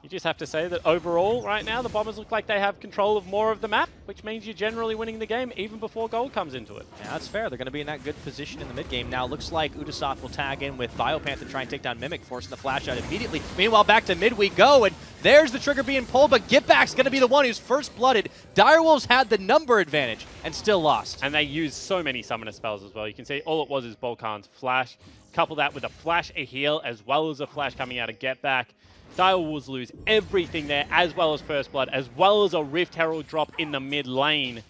You just have to say that overall, right now, the Bombers look like they have control of more of the map, which means you're generally winning the game even before gold comes into it. Yeah, that's fair. They're going to be in that good position in the mid game. Now, looks like Udasoft will tag in with Biopanther to try and take down Mimic, forcing the flash out immediately. Meanwhile, back to mid we go, and there's the trigger being pulled, but Get Back's going to be the one who's first blooded. Direwolves had the number advantage and still lost. And they used so many summoner spells as well. You can see all it was is Balkan's flash. Couple that with a flash, a heal, as well as a flash coming out of Get Back. Direwolves lose everything there, as well as First Blood, as well as a Rift Herald drop in the mid lane.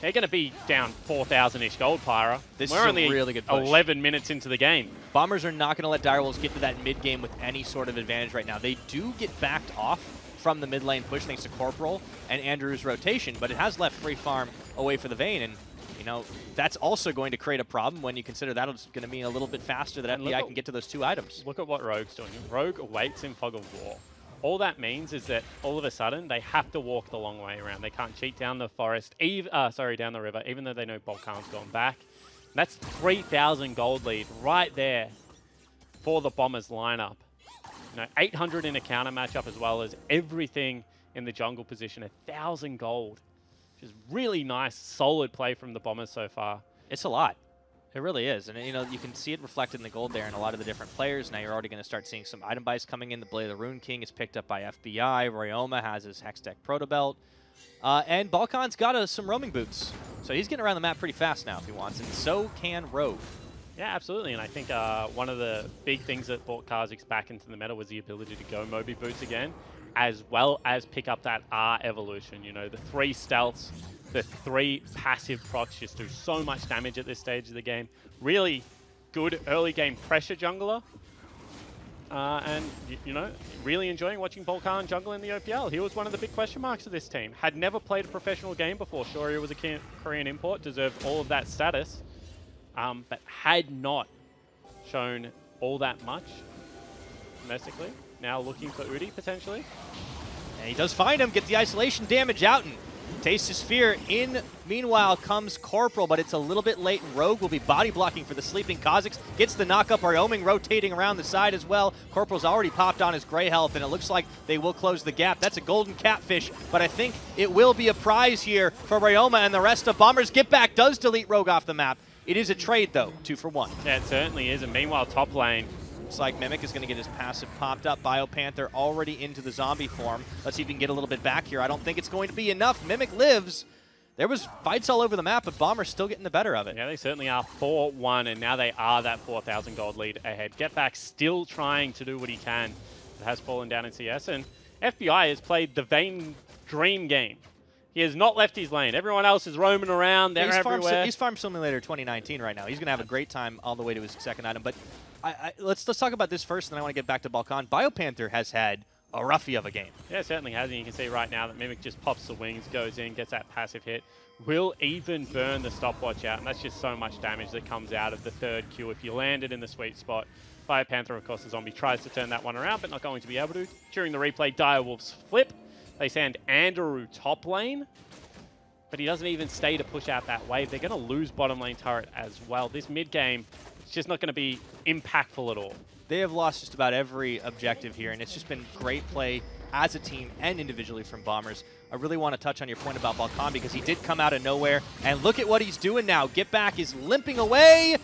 They're going to be down 4,000-ish gold, Pyra. This We're is only a really good push. 11 minutes into the game. Bombers are not going to let Direwolves get to that mid game with any sort of advantage right now. They do get backed off from the mid lane push thanks to Corporal and Andrew's rotation, but it has left free farm away for the Vayne, and you know, that's also going to create a problem when you consider that's going to mean a little bit faster that FBI can get to those 2 items. Look at what Rogue's doing. Rogue waits in Fog of War. All that means is that all of a sudden they have to walk the long way around. They can't cheat down the forest, down the river, even though they know Balkan's gone back. That's 3,000 gold lead right there for the Bombers lineup. You know, 800 in a counter matchup, as well as everything in the jungle position, 1,000 gold. Which is really nice, solid play from the Bombers so far. It's a lot. It really is. And, you know, you can see it reflected in the gold there in a lot of the different players. Now you're already going to start seeing some item buys coming in. The Blade of the Rune King is picked up by FBI. Ryoma has his Hextech Proto Belt. And Balkan's got some roaming boots. So he's getting around the map pretty fast now if he wants. And so can Rogue. Yeah, absolutely. And I think one of the big things that brought Kha'Zix back into the meta was the ability to go Moby Boots again. as well as pick up that R evolution. You know, the 3 stealths, the 3 passive procs just do so much damage at this stage of the game. Really good early game pressure jungler. And, you know, really enjoying watching Balkan jungle in the OPL. He was one of the big question marks of this team. Had never played a professional game before. Sure, he was a Korean import, deserved all of that status, but had not shown all that much domestically. Now looking for Udi, potentially. And he does find him, get the isolation damage out, and tastes his fear. In, meanwhile, comes Corporal, but it's a little bit late, and Rogue will be body blocking for the sleeping Kazakhs. Gets the knockup, Wyoming rotating around the side as well. Corporal's already popped on his gray health, and it looks like they will close the gap. That's a golden catfish, but I think it will be a prize here for Ryoma and the rest of Bombers. Get Back does delete Rogue off the map. It is a trade, though, 2 for 1. Yeah, it certainly is, and meanwhile, top lane. Looks like Mimic is going to get his passive popped up. Biopanther already into the zombie form. Let's see if we can get a little bit back here. I don't think it's going to be enough. Mimic lives. There was fights all over the map, but Bombers still getting the better of it. Yeah, they certainly are 4-1, and now they are that 4,000 gold lead ahead. Get Back still trying to do what he can. It has fallen down in CS, and FBI has played the Vayne dream game. He has not left his lane. Everyone else is roaming around. They're everywhere. He's Farm Simulator 2019 right now. He's going to have a great time all the way to his second item, but let's talk about this first, and then I want to get back to Balkan. Biopanther has had a roughie of a game. Yeah, it certainly has, and you can see right now that Mimic just pops the wings, goes in, gets that passive hit, will even burn the stopwatch out, and that's just so much damage that comes out of the 3rd Q if you land it in the sweet spot. Biopanther, of course, the zombie tries to turn that one around, but not going to be able to. During the replay, Direwolves flip. They send Andrew top lane, but he doesn't even stay to push out that wave. They're going to lose bottom lane turret as well. This mid game, it's just not going to be impactful at all. They have lost just about every objective here, and it's just been great play as a team and individually from Bombers. I really want to touch on your point about Balkan because he did come out of nowhere, and look at what he's doing now. Get Back is limping away.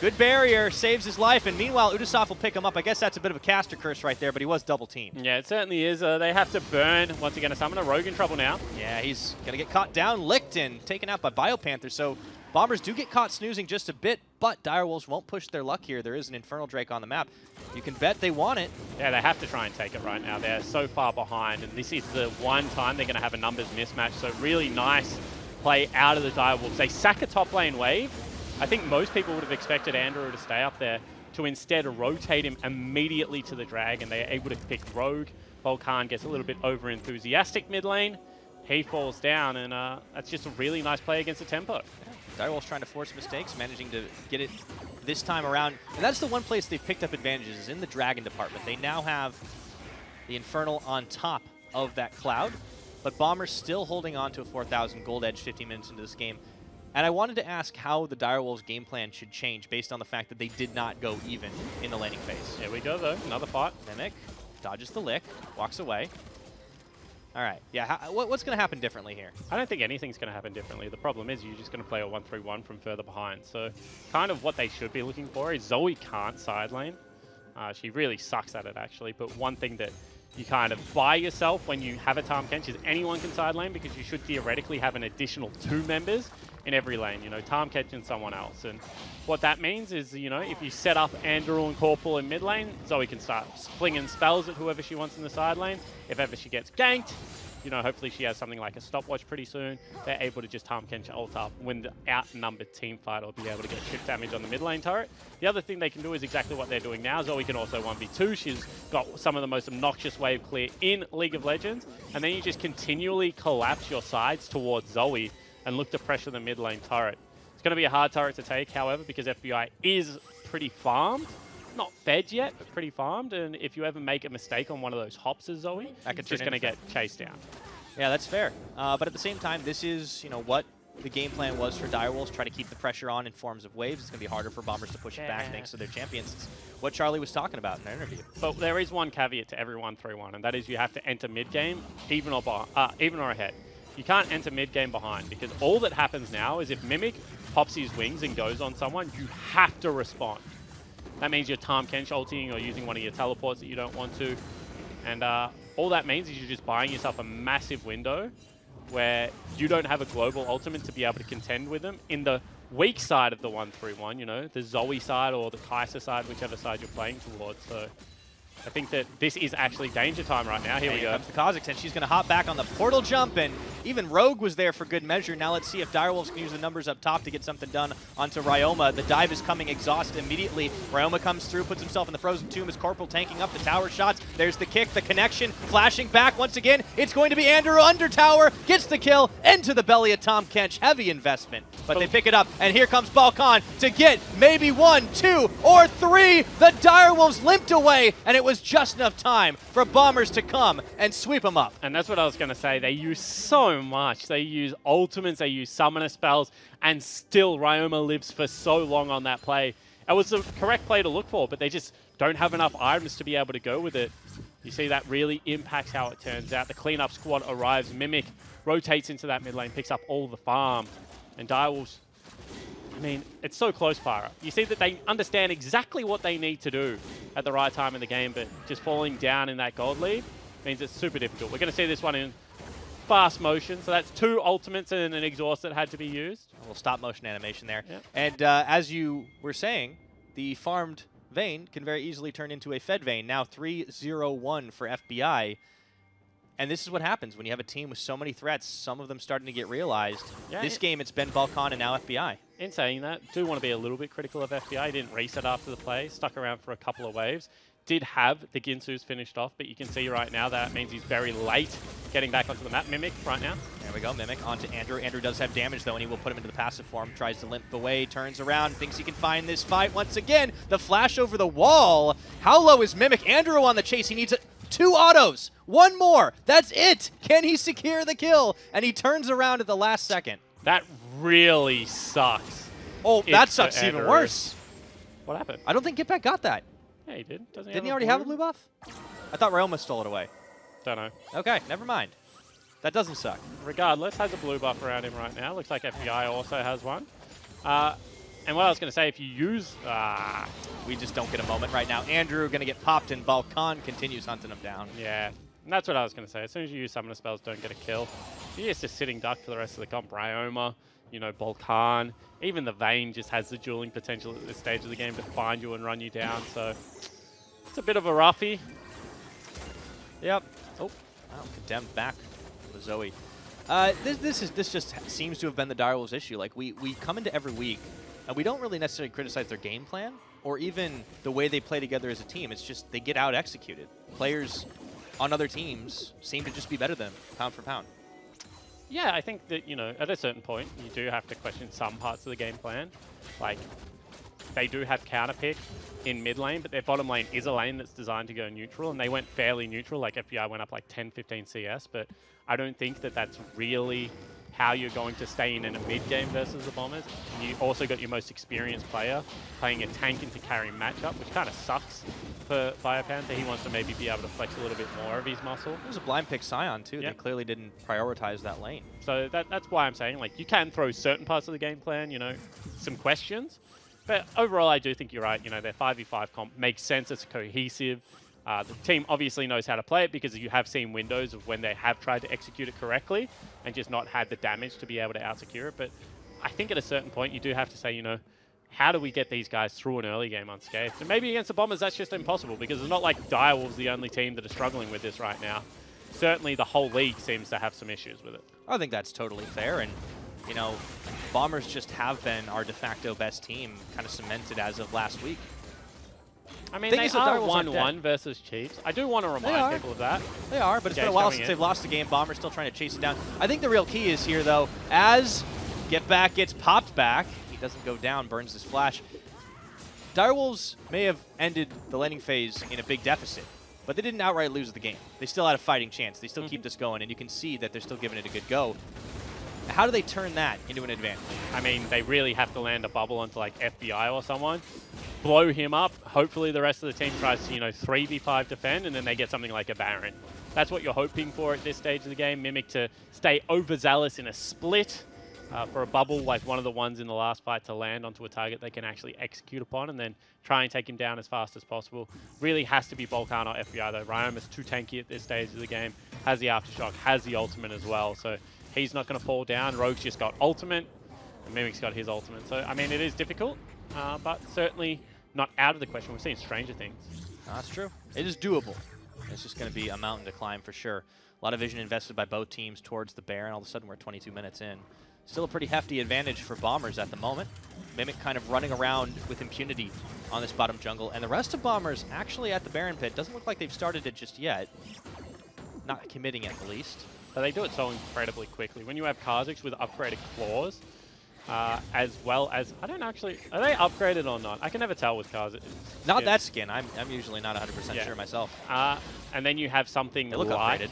Good barrier, saves his life, and meanwhile, Udasov will pick him up. I guess that's a bit of a caster curse right there, but he was double teamed. Yeah, it certainly is. They have to burn. Once again, a summoner. Rogue in trouble now. Yeah, he's going to get caught down, licked, and taken out by Biopanther. So Bombers do get caught snoozing just a bit, but Direwolves won't push their luck here. There is an Infernal Drake on the map. You can bet they want it. Yeah, they have to try and take it right now. They're so far behind, and this is the one time they're going to have a numbers mismatch. So really nice play out of the Direwolves. They sack a top lane wave. I think most people would have expected Andrew to stay up there, to instead rotate him immediately to the Dragon. They are able to pick Rogue. Balkan gets a little bit over-enthusiastic mid lane. He falls down, and that's just a really nice play against the tempo. Direwolves trying to force mistakes, managing to get it this time around. And that's the one place they've picked up advantages, is in the Dragon department. They now have the Infernal on top of that Cloud, but Bombers still holding on to a 4,000 gold edge 15 minutes into this game. And I wanted to ask how the Direwolves game plan should change based on the fact that they did not go even in the laning phase. Here we go, though. Another fight. Mimic dodges the lick, walks away. All right. Yeah, what's going to happen differently here? I don't think anything's going to happen differently. The problem is you're just going to play a 1-3-1 from further behind. So kind of what they should be looking for is Zoe can't side lane. She really sucks at it, actually. But one thing that you kind of buy yourself when you have a Tahm Kench is anyone can side lane, because you should theoretically have an additional 2 members in every lane, you know, Tahm Kench and someone else. And what that means is, you know, if you set up Andrew and Corporal in mid lane, Zoe can start flinging spells at whoever she wants in the side lane. If ever she gets ganked, you know, hopefully she has something like a stopwatch pretty soon. They're able to just Tahm Kench ult up, win the outnumbered team fight, or be able to get chip damage on the mid lane turret. The other thing they can do is exactly what they're doing now. Zoe can also 1v2. She's got some of the most obnoxious wave clear in League of Legends. And then you just continually collapse your sides towards Zoe and look to pressure the mid lane turret. It's going to be a hard turret to take, however, because FBI is pretty farmed. Not fed yet, but pretty farmed. And if you ever make a mistake on one of those hops as Zoe, it's just going to get chased down. Yeah, that's fair. But at the same time, this is, you know, what the game plan was for Direwolves, try to keep the pressure on in forms of waves. It's going to be harder for Bombers to push it back thanks to their champions. It's what Charlie was talking about in their interview. But there is one caveat to every 1-3-1, and that is you have to enter mid-game even or ahead. You can't enter mid-game behind, because all that happens now is if Mimic pops his wings and goes on someone, you have to respond. That means you're Tahm Kench ulting or using one of your teleports that you don't want to. And all that means is you're just buying yourself a massive window where you don't have a global ultimate to be able to contend with them in the weak side of the 1-3-1, you know, the Zoe side or the Kai'Sa side, whichever side you're playing towards. So I think that this is actually danger time right now. Here we go. Comes the Kazakhstan. She's going to hop back on the portal jump, and even Rogue was there for good measure. Now let's see if Direwolves can use the numbers up top to get something done onto Ryoma. The dive is coming exhaust immediately. Ryoma comes through, puts himself in the frozen tomb as Corporal tanking up the tower shots. There's the kick, the connection, flashing back once again. It's going to be Andrew under tower, gets the kill, into the belly of Tom Kench. Heavy investment, but they pick it up, and here comes Balkan to get maybe 1, 2, or 3. The Direwolves limped away, and it was just enough time for Bombers to come and sweep them up. And that's what I was going to say. They use so much. They use ultimates, they use summoner spells, and still Ryoma lives for so long on that play. It was the correct play to look for, but they just don't have enough items to be able to go with it. You see that really impacts how it turns out. The cleanup squad arrives. Mimic rotates into that mid lane, picks up all the farm. And Direwolves, I mean, it's so close, Pyra. You see that they understand exactly what they need to do at the right time in the game, but just falling down in that gold lead means it's super difficult. We're going to see this one in fast motion. So that's 2 ultimates and an exhaust that had to be used. A little stop motion animation there. Yep. And as you were saying, the farmed Vayne can very easily turn into a fed Vayne. Now 3-0-1 for FBI. And this is what happens when you have a team with so many threats, some of them starting to get realized. Yeah, this game, it's been Balkan and now FBI. In saying that, do want to be a little bit critical of FBI. He didn't reset after the play, stuck around for a couple of waves. Did have the Ginsu's finished off, but you can see right now that means he's very late getting back onto the map. Mimic right now. There we go, Mimic onto Andrew. Andrew does have damage though, and he will put him into the passive form. Tries to limp away, turns around, thinks he can find this fight once again. The flash over the wall. How low is Mimic? Andrew on the chase. He needs 2 autos. 1 more. That's it. Can he secure the kill? And he turns around at the last second. That really sucks. Oh, that sucks even worse. What happened? I don't think Get Back got that. Yeah, he did. Didn't he already have a blue buff? I thought Ryoma stole it away. Don't know. Okay, never mind. That doesn't suck. Regardless, has a blue buff around him right now. Looks like FBI also has one. And what I was going to say, if you use... we just don't get a moment right now. Andrew going to get popped, and Balkan continues hunting him down. Yeah, and that's what I was going to say. As soon as you use summoner spells, don't get a kill. You're just sitting duck for the rest of the comp. Ryoma, you know, Balkan. Even the Vayne just has the dueling potential at this stage of the game to find you and run you down. So it's a bit of a roughie. Yep. Oh, wow, condemned back with Zoe. This just seems to have been the Direwolves issue. Like, we come into every week, and we don't really necessarily criticize their game plan or even the way they play together as a team. It's just they get out-executed. Players on other teams seem to just be better than them, pound for pound. Yeah, I think that, you know, at a certain point, you do have to question some parts of the game plan. Like, they do have counter pick in mid lane, but their bottom lane is a lane that's designed to go neutral, and they went fairly neutral. Like, FBI went up like 10, 15 CS, but I don't think that that's really how you're going to stay in a mid game versus the Bombers. And you also got your most experienced player playing a tank into carry matchup, which kind of sucks for Biopanther. He wants to maybe be able to flex a little bit more of his muscle. It was a blind pick Scion too. Yep. They clearly didn't prioritize that lane. So that's why I'm saying, like, you can throw certain parts of the game plan, you know, some questions. But overall, I do think you're right. You know, their 5v5 comp makes sense. It's cohesive. The team obviously knows how to play it because you have seen windows of when they have tried to execute it correctly and just not had the damage to be able to out-secure it. But I think at a certain point, you do have to say, you know, how do we get these guys through an early game unscathed? And maybe against the Bombers, that's just impossible because it's not like Direwolves the only team that are struggling with this right now. Certainly, the whole league seems to have some issues with it. I think that's totally fair. And, you know, Bombers just have been our de facto best team, kind of cemented as of last week. I mean, they are 1-1 versus Chiefs. I do want to remind people of that. They are, but it's been a while since they've lost the game. Bombers still trying to chase it down. I think the real key is here, though, as Get Back gets popped back, he doesn't go down, burns his flash. Direwolves may have ended the laning phase in a big deficit, but they didn't outright lose the game. They still had a fighting chance. They still keep this going, and you can see that they're still giving it a good go. How do they turn that into an advantage? I mean, they really have to land a bubble onto, like, FBI or someone, blow him up. Hopefully the rest of the team tries to, you know, 3v5 defend, and then they get something like a Baron. That's what you're hoping for at this stage of the game. Mimic to stay overzealous in a split for a bubble, like one of the ones in the last fight, to land onto a target they can actually execute upon, and then try and take him down as fast as possible. Really has to be Balkan or FBI, though. Ryoma's too tanky at this stage of the game. Has the Aftershock, has the ultimate as well, so he's not going to fall down. Rogue's just got ultimate, and Mimic's got his ultimate. So, I mean, it is difficult, but certainly not out of the question. We've seen stranger things. That's true. It is doable. It's just going to be a mountain to climb for sure. A lot of vision invested by both teams towards the Baron. All of a sudden, we're 22 minutes in. Still a pretty hefty advantage for Bombers at the moment. Mimic kind of running around with impunity on this bottom jungle. And the rest of Bombers actually at the Baron pit. Doesn't look like they've started it just yet. Not committing at least. But they do it so incredibly quickly. When you have Kha'Zix with upgraded claws, as well as, I don't actually, are they upgraded or not? I can never tell with Kha'Zix. Not that skin. I'm usually not 100% sure myself. And then you have something they look like upgraded.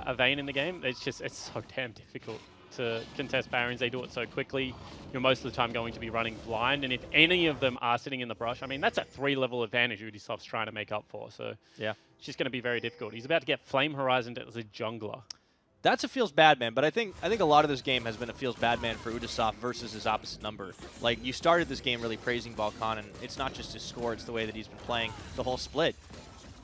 A Vayne in the game. It's so damn difficult to contest Barons. They do it so quickly. You're most of the time going to be running blind, and if any of them are sitting in the brush, I mean, that's a 3-level advantage Ubisoft's trying to make up for, so yeah, it's just going to be very difficult. He's about to get Flame Horizoned as a jungler. That's a feels bad man, but I think a lot of this game has been a feels bad man for Ubisoft versus his opposite number. Like, you started this game really praising Balkan, and it's not just his score, it's the way that he's been playing the whole split.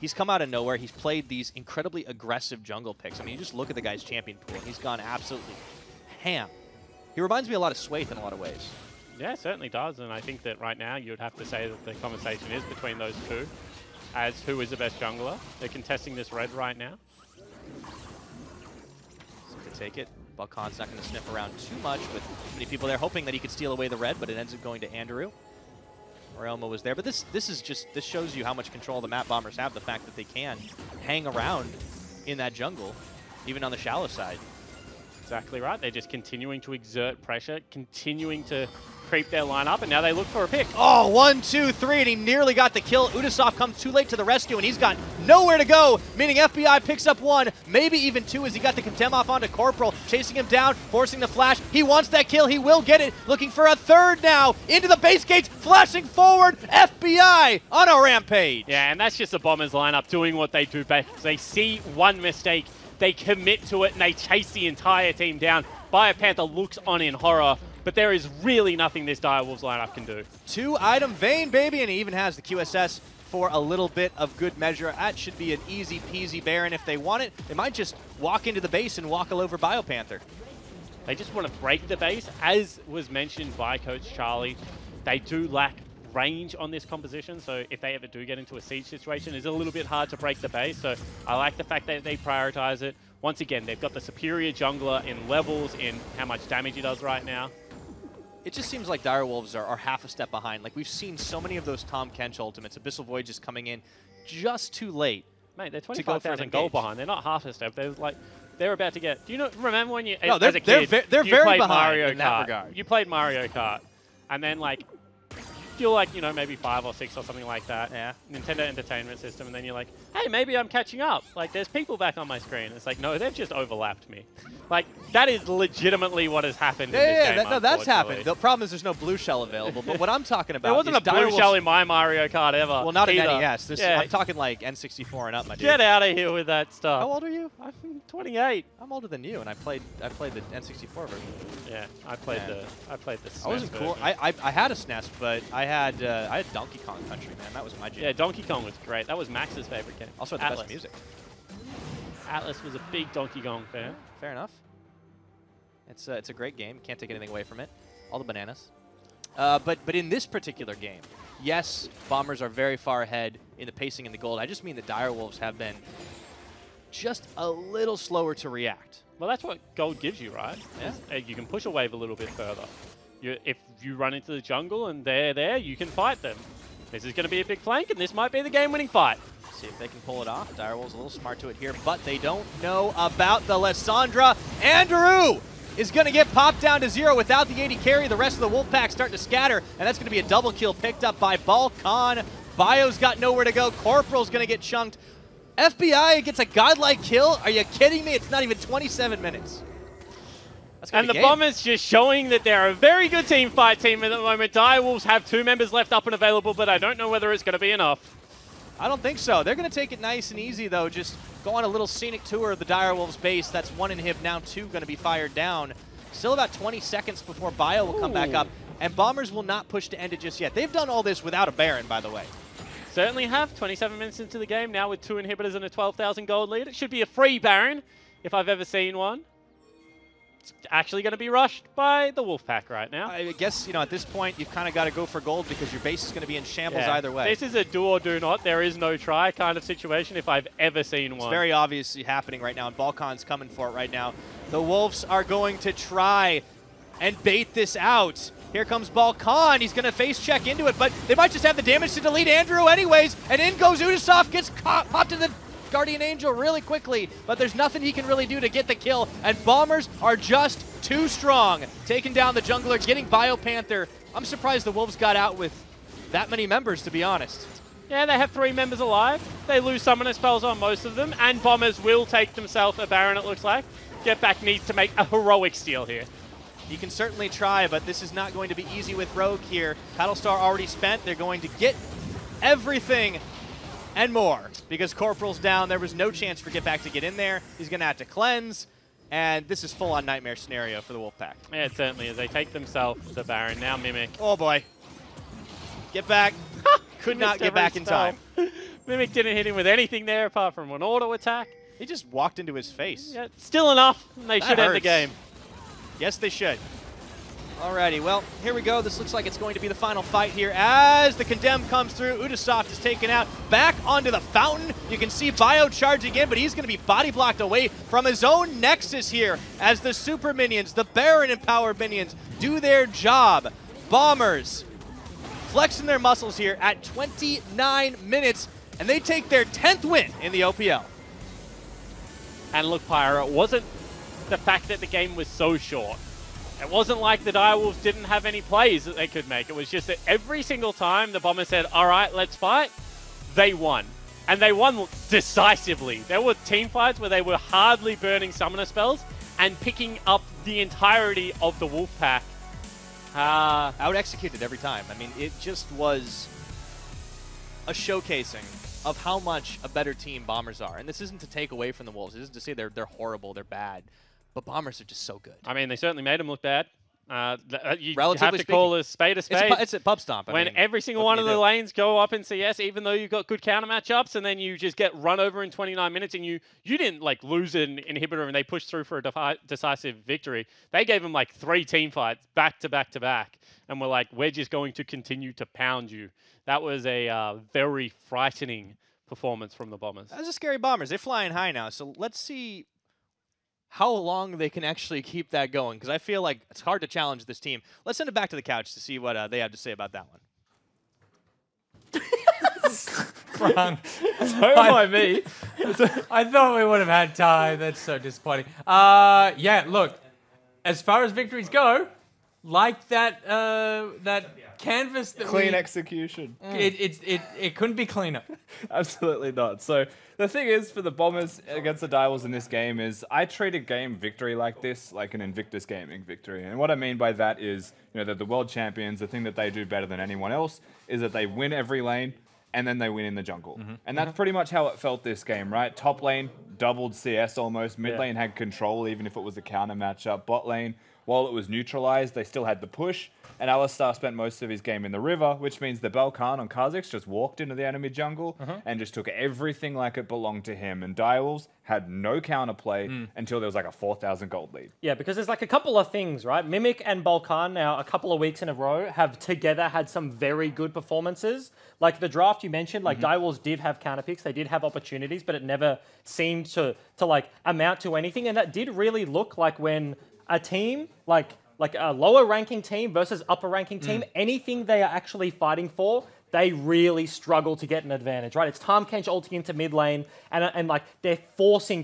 He's come out of nowhere. He's played these incredibly aggressive jungle picks. I mean, you just look at the guy's champion pool, and he's gone absolutely ham. He reminds me a lot of Swathe in a lot of ways. Yeah, it certainly does, and I think that right now you would have to say that the conversation is between those two as who is the best jungler. They're contesting this red right now. So to take it, Balkan's not going to sniff around too much with many people there, hoping that he could steal away the red, but it ends up going to Andrew. Elmo was there, but this shows you how much control the map Bombers have, the fact that they can hang around in that jungle, even on the shallow side. Exactly right. They're just continuing to exert pressure, continuing to creep their line up, and now they look for a pick. Oh, 1, 2, 3, and he nearly got the kill. Ubisoft comes too late to the rescue, and he's got nowhere to go, meaning FBI picks up 1, maybe even 2, as he got the Contempt off onto Corporal, chasing him down, forcing the flash. He wants that kill. He will get it. Looking for a third now. Into the base gates, flashing forward. FBI on a rampage. Yeah, and that's just the Bombers lineup doing what they do best. They see one mistake, they commit to it, and they chase the entire team down. BioPanther looks on in horror, but there is really nothing this Direwolves lineup can do. 2-item Vayne, baby, and he even has the QSS for a little bit of good measure. That should be an easy peasy Baron if they want it. They might just walk into the base and walk all over BioPanther. They just want to break the base. As was mentioned by Coach Charlie, they do lack range on this composition, so if they ever do get into a siege situation, it's a little bit hard to break the base, so I like the fact that they prioritize it. Once again, they've got the superior jungler in levels, in how much damage he does right now. It just seems like Direwolves are half a step behind. Like, we've seen so many of those Tahm Kench ultimates, Abyssal Void just coming in just too late. Mate, they're 25,000 gold behind. They're not half a step. They're about to get... Do you remember when you, no, as a kid, they're you very played behind Mario in that Kart. regard. You played Mario Kart, and then, like, you're like, maybe 5 or 6 or something like that. Yeah. Nintendo Entertainment System, and then you're like, hey, maybe I'm catching up. Like, there's people back on my screen. It's like, no, they've just overlapped me. Like, that is legitimately what has happened in this game, no, that's happened. The problem is there's no blue shell available, but what I'm talking about there wasn't a blue shell in my Mario Kart ever. Well, not either. in NES. I'm talking like N64 and up, my dude. Get out of here with that stuff. How old are you? I'm 28. I'm older than you, and I played the N64 version. Yeah, I played the SNES I wasn't cool. version. I had a SNES, but I had Donkey Kong Country, man. That was my jam. Yeah, Donkey Kong was great. That was Max's favorite game. Also had the best music. Atlas was a big Donkey Kong fan. Fair enough. It's a great game. Can't take anything away from it. All the bananas. But in this particular game, yes, Bombers are very far ahead in the pacing and the gold. I just mean the Direwolves have been just a little slower to react. Well, that's what gold gives you, right? Yeah. You can push a wave a little bit further. If you run into the jungle and they're there, you can fight them. This is going to be a big flank, and this might be the game-winning fight. See if they can pull it off. Direwolves a little smart to it here, but they don't know about the Lissandra. Andrew is going to get popped down to 0 without the 80 carry. The rest of the Wolfpack starting to scatter, and that's going to be a double kill picked up by Balkan. Bio's got nowhere to go. Corporal's going to get chunked. FBI gets a godlike kill. Are you kidding me? It's not even 27 minutes. And the Bombers just showing that they're a very good team fight team at the moment. Direwolves have 2 members left up and available, but I don't know whether it's going to be enough. I don't think so. They're going to take it nice and easy, though. Just go on a little scenic tour of the Direwolves base. That's 1 inhib, now 2 going to be fired down. Still about 20 seconds before Bio will come back up. And Bombers will not push to end it just yet. They've done all this without a Baron, by the way. Certainly have. 27 minutes into the game now with 2 inhibitors and a 12,000 gold lead. It should be a free Baron, if I've ever seen one. It's actually going to be rushed by the Wolfpack right now. I guess, you know, at this point, you've kind of got to go for gold because your base is going to be in shambles either way. This is a do or do not, there is no try kind of situation if I've ever seen one. It's very obviously happening right now, and Balkan's coming for it right now. The Wolves are going to try and bait this out. Here comes Balkan. He's going to face check into it, but they might just have the damage to delete Andrew anyways, and in goes Udasov, gets popped in the Guardian Angel really quickly, but there's nothing he can really do to get the kill, and Bombers are just too strong. Taking down the jungler, getting Biopanther. I'm surprised the Wolves got out with that many members, to be honest. Yeah, they have 3 members alive. They lose summoner spells on most of them, and Bombers will take themselves a Baron, it looks like. Get Back needs to make a heroic steal here. He can certainly try, but this is not going to be easy with Rogue here. Battlestar already spent. They're going to get everything and more because Corporal's down. There was no chance for Get Back to get in there. He's going to have to cleanse, and this is full-on nightmare scenario for the Wolfpack. Yeah, it certainly is. They take themselves the Baron. Now Mimic. Oh, boy. Get Back. Could not get back in time. Mimic didn't hit him with anything there apart from an auto attack. He just walked into his face. Yeah, still enough. They should end the game. Yes, they should. Alrighty, well, here we go. This looks like it's going to be the final fight here as the Condemn comes through. Udasoft is taken out. Back onto the fountain. You can see Bio charging in, but he's going to be body blocked away from his own Nexus here as the Super Minions, the Baron and Power Minions, do their job. Bombers flexing their muscles here at 29 minutes, and they take their 10th win in the OPL. And look, Pyra, it wasn't the fact that the game was so short. It wasn't like the Direwolves didn't have any plays that they could make. It was just that every single time the Bombers said, all right, let's fight, they won. And they won decisively. There were team fights where they were hardly burning summoner spells and picking up the entirety of the Wolfpack. Out-executed every time. I mean, it just was a showcasing of how much a better team Bombers are. And this isn't to take away from the Wolves. This isn't to say they're horrible, they're bad. But Bombers are just so good. I mean, they certainly made them look bad. You Relatively have to call a spade a spade. It's a pub stomp. When every single one of the lanes go up in CS, even though you've got good counter matchups, and then you just get run over in 29 minutes, and you didn't like lose an inhibitor and they pushed through for a decisive victory. They gave them like 3 team fights back to back to back, and were like, we're just going to continue to pound you. That was a very frightening performance from the Bombers. That's a scary Bombers. They're flying high now, so let's see how long they can actually keep that going, because I feel like it's hard to challenge this team. Let's send it back to the couch to see what they have to say about that one. Wrong. By me. I thought we would have had time. That's so disappointing. Yeah, look, as far as victories go, like that that canvas that clean execution. It couldn't be cleaner. Absolutely not. So the thing is, for the Bombers against the Direwolves in this game is I treat a game victory like this, like an Invictus Gaming victory. And what I mean by that is, you know, they're the world champions. The thing that they do better than anyone else is that they win every lane and then they win in the jungle. And that's pretty much how it felt this game, right? Top lane doubled CS almost. Mid lane had control even if it was a counter matchup. Bot lane, while it was neutralized, they still had the push. And Alistar spent most of his game in the river, which means the Balkan on Kha'Zix just walked into the enemy jungle and just took everything like it belonged to him. And Direwolves had no counterplay until there was like a 4,000 gold lead. Yeah, because there's like a couple of things, right? Mimic and Balkan now a couple of weeks in a row have together had some very good performances. Like the draft you mentioned, like Direwolves did have counter picks, they did have opportunities, but it never seemed to like amount to anything. And that did really look like when a team like a lower ranking team versus upper ranking team, anything they are actually fighting for, they really struggle to get an advantage, right? It's Tahm Kench ulting into mid lane, and like they're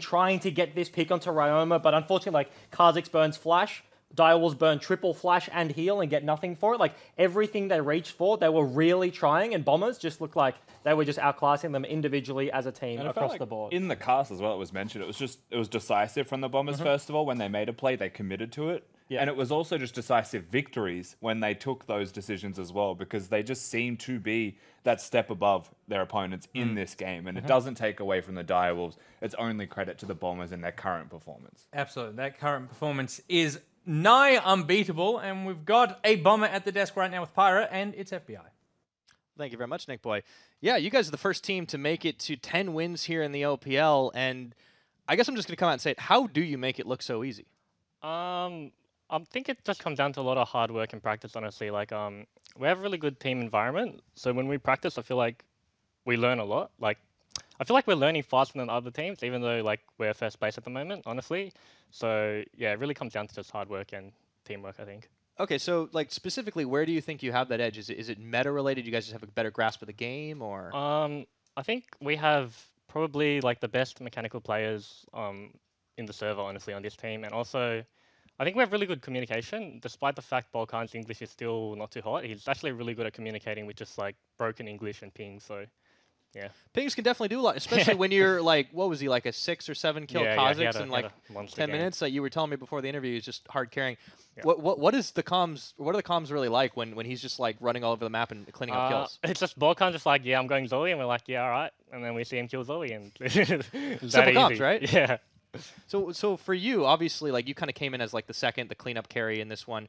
trying to get this pick onto Ryoma, but unfortunately, like Kha'Zix burns flash, Direwolves burn triple flash and heal and get nothing for it. Like everything they reached for, they were really trying, and Bombers just looked like they were just outclassing them individually as a team across the board. In the cast as well, it was mentioned, it was decisive from the Bombers first of all. When they made a play, they committed to it. Yeah. And it was also just decisive victories when they took those decisions as well, because they just seem to be that step above their opponents in this game. And it doesn't take away from the Direwolves. It's only credit to the Bombers and their current performance. Absolutely. That current performance is nigh unbeatable. And we've got a Bomber at the desk right now with Pyra, and it's FBI. Thank you very much, Nick Boy. Yeah, you guys are the first team to make it to 10 wins here in the OPL. And I guess I'm just going to come out and say it. How do you make it look so easy? I think it just comes down to a lot of hard work and practice, honestly. Like, we have a really good team environment. So when we practice, I feel like we learn a lot. Like, I feel like we're learning faster than other teams, even though, like, we're first place at the moment, honestly. So, yeah, it really comes down to just hard work and teamwork, I think. Okay, so, like, specifically, where do you think you have that edge? Is it meta-related? You guys just have a better grasp of the game, or? I think we have probably, like, the best mechanical players in the server, honestly, on this team. And also, I think we have really good communication, despite the fact Balkan's English is still not too hot. He's actually really good at communicating with just, like, broken English and ping, so... Yeah. Pings can definitely do a lot, especially when you're like, what was he, like a 6 or 7 kill Kazakhs in like 10 minutes? You were telling me before the interview, he's just hard carrying. Yeah. What are the comms really like when he's just like running all over the map and cleaning up kills? It's just Balkan just like, yeah, I'm going Zoe, and we're like, yeah, all right, and then we see him kill Zoe, and simple comms, right? Yeah. So for you, obviously, like you kind of came in as like the cleanup carry in this one.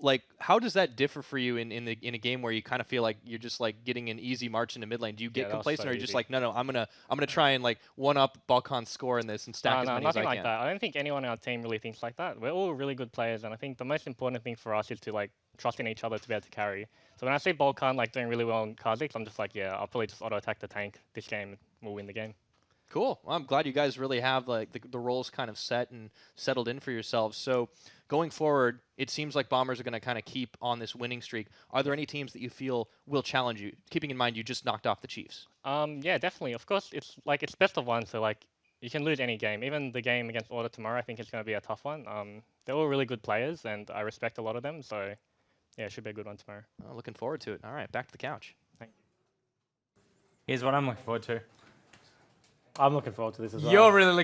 Like, how does that differ for you in a game where you kind of feel like you're just like getting an easy march into mid lane? Do you get complacent, or are you just like, no, I'm gonna try and like one up Balkan's score in this and stack as many as I can? Nothing like that. I don't think anyone on our team really thinks like that. We're all really good players, and I think the most important thing for us is to like trust in each other to be able to carry. So when I see Balkan like doing really well in Kazakhs, I'm just like, yeah, I'll probably just auto attack the tank this game, and we'll win the game. Cool. Well, I'm glad you guys really have like the roles kind of set and settled in for yourselves. So going forward, it seems like Bombers are going to kind of keep on this winning streak. Are there any teams that you feel will challenge you, keeping in mind you just knocked off the Chiefs? Yeah, definitely. Of course, it's best of one, so like you can lose any game. Even the game against Order tomorrow, I think it's going to be a tough one. They're all really good players, and I respect a lot of them. So yeah, it should be a good one tomorrow. Looking forward to it. All right, back to the couch. Thank you. Here's what I'm looking forward to. I'm looking forward to this as well. You're really looking